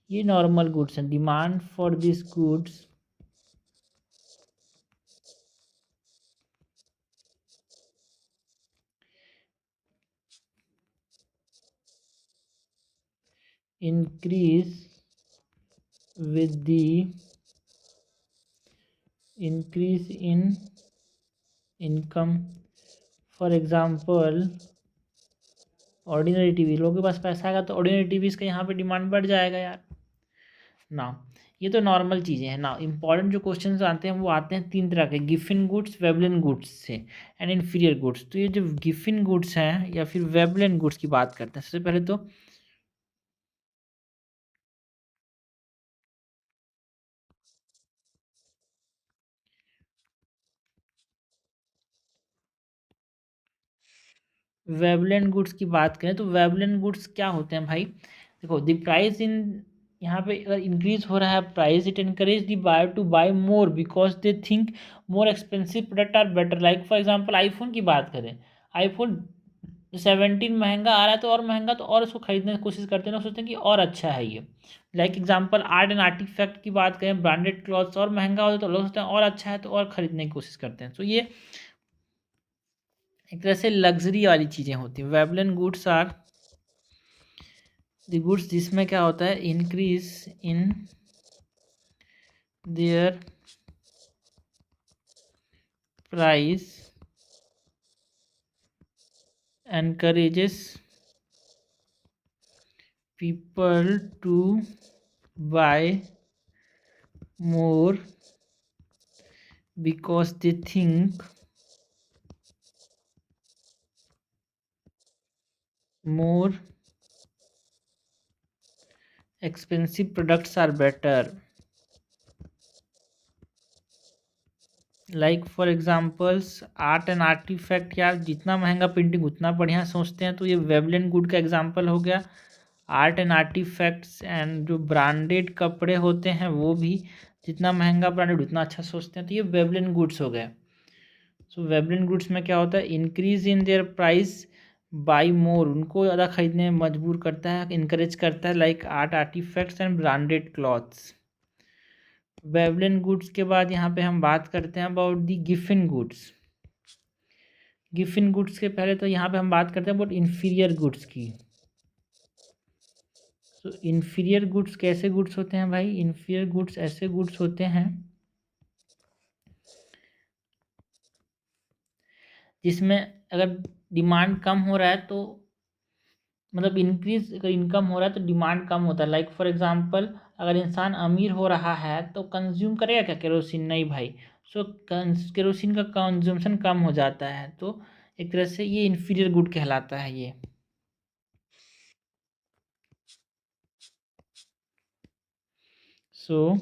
ये नॉर्मल गुड्स हैं। Demand for this goods increase with the increase in income। For example ordinary TV, लोगों के पास पैसा आएगा तो ऑर्डिनरी टीवीज का यहाँ पे डिमांड बढ़ जाएगा यार ना। ये तो नॉर्मल चीज़ें हैं ना। इंपॉर्टेंट जो क्वेश्चन आते हैं वो आते हैं तीन तरह के, गिफिन गुड्स, वेबलिन गुड्स से एंड इन्फीरियर गुड्स। तो ये जो गिफिन गुड्स हैं या फिर वेबलिन गुड्स की बात करते हैं, सबसे पहले तो वेवलेंट गुड्स की बात करें तो वेवलेंट गुड्स क्या होते हैं भाई? देखो, द प्राइस इन, यहाँ पे अगर इंक्रीज हो रहा है price, it encourage the buyer to buy more because they think more expensive product are better. Like for example iPhone की बात करें, आईफोन 17 महंगा आ रहा है तो और महंगा, तो और उसको खरीदने की कोशिश करते हैं, लोग सोचते हैं कि और अच्छा है ये। Like example art and artefact की बात करें, ब्रांडेड क्लॉथ्स और महंगा हो तो लोग सोचते हैं और अच्छा है तो और खरीदने की कोशिश करते हैं। तो ये एक तरह से लग्जरी वाली चीज़ें होती हैं। वेवलेंट गुड्स आर द गुड्स जिसमें क्या होता है, increase in their price encourages people to buy more because they think more expensive products are better. Like for examples art and artefact, यार जितना महंगा पेंटिंग उतना बढ़िया सोचते हैं, तो ये वेवलेंट गुड का एग्जाम्पल हो गया। आर्ट एंड आर्टिफैक्ट्स एंड जो ब्रांडेड कपड़े होते हैं वो भी जितना महंगा ब्रांडेड उतना अच्छा सोचते हैं, तो ये वेवलेंट गुड्स हो गए। सो वेवलेंट गुड्स में क्या होता है, increase in their price buy more, उनको ज़्यादा खरीदने में मजबूर करता है, इंकरेज करता है, like art artifacts and branded clothes. वेवलेंट गुड्स के बाद यहाँ पे हम बात करते हैं about the Giffen goods. Giffen goods के पहले तो यहाँ पे हम बात करते हैं अबाउट इन्फीरियर गुड्स की। तो इन्फीरियर गुड्स कैसे गुड्स होते हैं भाई? इन्फीरियर गुड्स ऐसे गुड्स होते हैं जिसमें अगर डिमांड कम हो रहा है तो मतलब इंक्रीज, अगर इनकम हो रहा है तो डिमांड कम होता है। लाइक फॉर एग्जांपल अगर इंसान अमीर हो रहा है तो कंज्यूम करेगा क्या केरोसिन? नहीं भाई। सो केरोसिन का कंज्यूमशन कम हो जाता है, तो एक तरह से ये इन्फीरियर गुड कहलाता है ये। So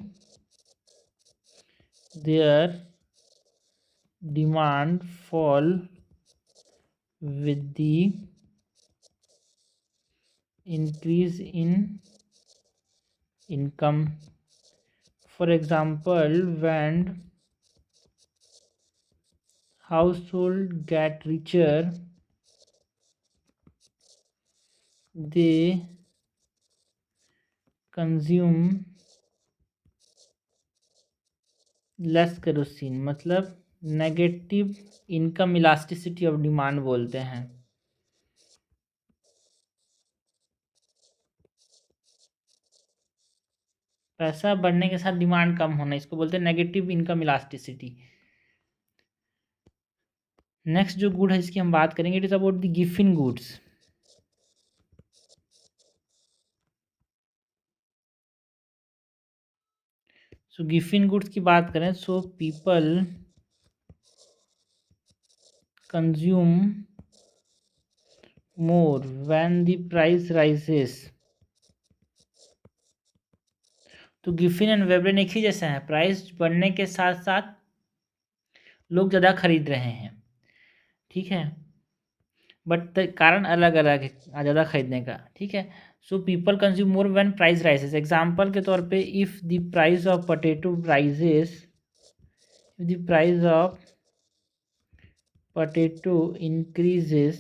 their demand fall with the increase in income. For example, when household get richer, they consume less kerosene, मतलब negative income elasticity of demand बोलते हैं। पैसा बढ़ने के साथ डिमांड कम होना, इसको बोलते हैं नेगेटिव इनकम इलास्टिसिटी। नेक्स्ट जो गुड है इसकी हम बात करेंगे, it is about the Giffen goods. So Giffen goods की बात करें, so people consume more when the price rises. तो गिफिन एंड वेवलेंट एक ही जैसा है, प्राइस बढ़ने के साथ साथ लोग ज़्यादा खरीद रहे हैं, ठीक है, बट कारण अलग अलग है ज़्यादा खरीदने का, ठीक है। So people consume more when price rises. Example के तौर पे if the price of potato rises, if the price of potato increases,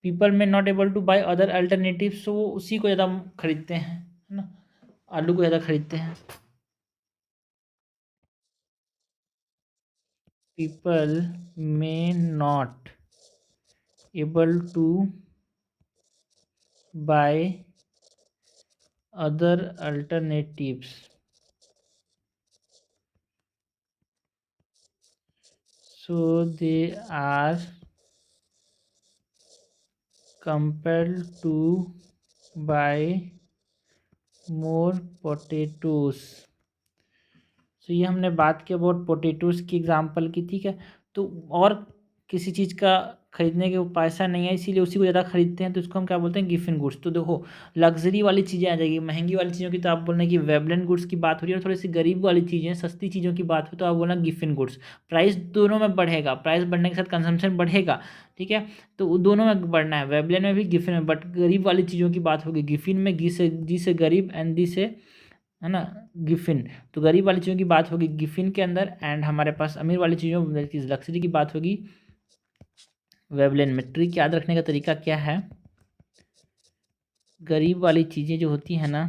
people में not able to buy other alternatives, तो वो उसी को ज़्यादा खरीदते हैं, है ना, आलू को ज़्यादा खरीदते हैं। पीपल में not able to buy other alternatives, so they are compelled to buy more potatoes। तो ये हमने बात की अबाउट पोटैटोज़ की एग्जांपल की, ठीक है। तो और किसी चीज़ का खरीदने के पैसा नहीं है इसीलिए उसी को ज़्यादा खरीदते हैं, तो इसको हम क्या बोलते हैं, गिफिन गुड्स। तो देखो लग्जरी वाली चीज़ें आ जाएगी, महंगी वाली चीज़ों की तो आप बोलना कि वेबलेन गुड्स की बात हो रही है, और थोड़ी सी गरीब वाली चीज़ें सस्ती चीज़ों की बात हो तो आप बोलना गिफिन गुड्स। प्राइस दोनों में बढ़ेगा, प्राइस बढ़ने के साथ कंजम्पशन बढ़ेगा, ठीक है, तो दोनों में बढ़ना है, वेबलेन में भी गिफिन में, बट गरीब वाली चीज़ों की बात होगी गिफिन में, जी से गरीब एंड दी से, है ना, गिफिन। तो गरीब वाली चीज़ों की बात होगी गिफिन के अंदर, एंड हमारे पास अमीर वाली चीज़ों लग्जरी की बात होगी वेबलेन में। ट्रिक याद रखने का तरीका क्या है, गरीब वाली चीज़ें जो होती हैं ना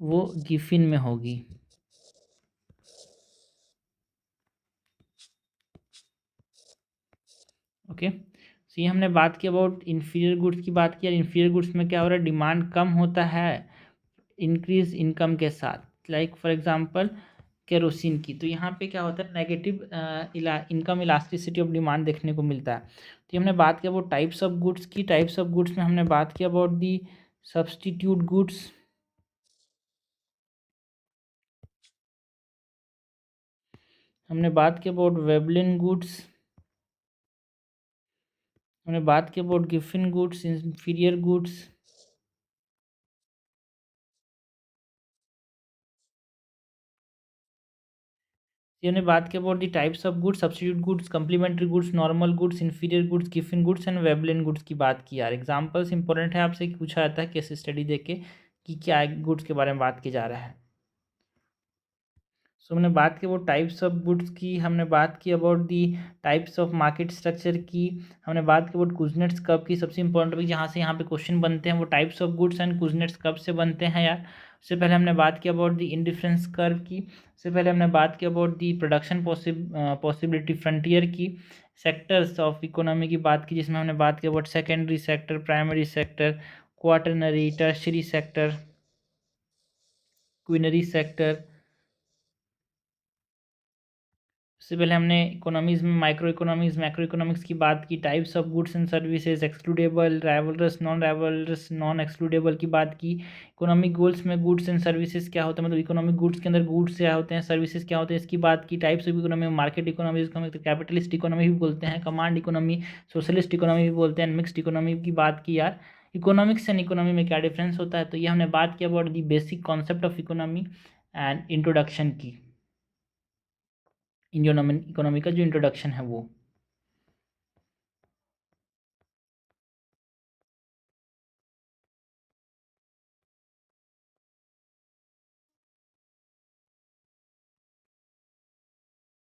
वो गिफिन में होगी। ओके, सो ये हमने बात की अबाउट इन्फीरियर गुड्स की बात की, और इन्फीरियर गुड्स में क्या हो रहा है, डिमांड कम होता है इंक्रीज इनकम के साथ, लाइक फॉर एग्जांपल केरोसिन की। तो यहाँ पे क्या होता है, negative income elasticity of demand देखने को मिलता है। तो हमने बात किया अबाउट टाइप्स ऑफ गुड्स की, टाइप्स ऑफ गुड्स में हमने बात किया अबाउट दी सब्सटीट्यूट गुड्स, हमने बात की अबाउट वेबलिन गुड्स, हमने बात की about Giffen goods, inferior goods, ये हमने बात की about the types of goods, substitute goods, complementary goods, normal goods, inferior goods, Giffen goods and Veblen goods की बात की यार। एग्जांपल्स इंपॉर्टेंट है, आपसे पूछा जाता है केस स्टडी देके कि क्या गुड्स के बारे में बात की जा रहा है। सो हमने बात की वो टाइप्स ऑफ गुड्स की, हमने बात की about the types of market structure की, हमने बात की अबाउट कुजनेट्स कर्व की। सबसे इंपॉर्टेंट टॉपिक जहाँ से यहाँ पे क्वेश्चन बनते हैं वो types of goods and Kuznets curve से बनते हैं यार। उससे पहले हमने बात की अबाउट दी इंडिफरेंस कर्व की, उससे पहले हमने बात की about the production possibility frontier की, सेक्टर्स ऑफ इकोनॉमी की बात की, जिसमें हमने बात की about secondary sector, primary sector, quaternary, tertiary sector, quinary sector. उससे पहले हमने इकोनॉमीज़ में माइक्रो इकोनॉमीज़, मैक्रो इकोनॉमिक्स की बात की, types of goods and services, excludable, rivalries, non excludable की बात की। इकोनॉमिक गोल्स में गुड्स एंड सर्विसेज क्या होता है, मतलब इकोनॉमिक गुड्स के अंदर गुड्स क्या होते हैं, सर्विसेज क्या होते हैं, इसकी बात की। Types of economy, market economy जिसको हम कैपिटलिस्ट इकोनॉमी भी बोलते हैं, कमांड इकोनॉमी, सोशलिस्ट इकोनॉमी भी बोलते हैं, मिक्स्ड इकोनॉमी की बात की यार। इकोनॉमिक्स एंड इकोनॉमी में क्या डिफरेंस होता है, तो ये हमने बात की about the basic concept of economy and introduction की, इंडियन इकोनॉमी का जो इंट्रोडक्शन है वो।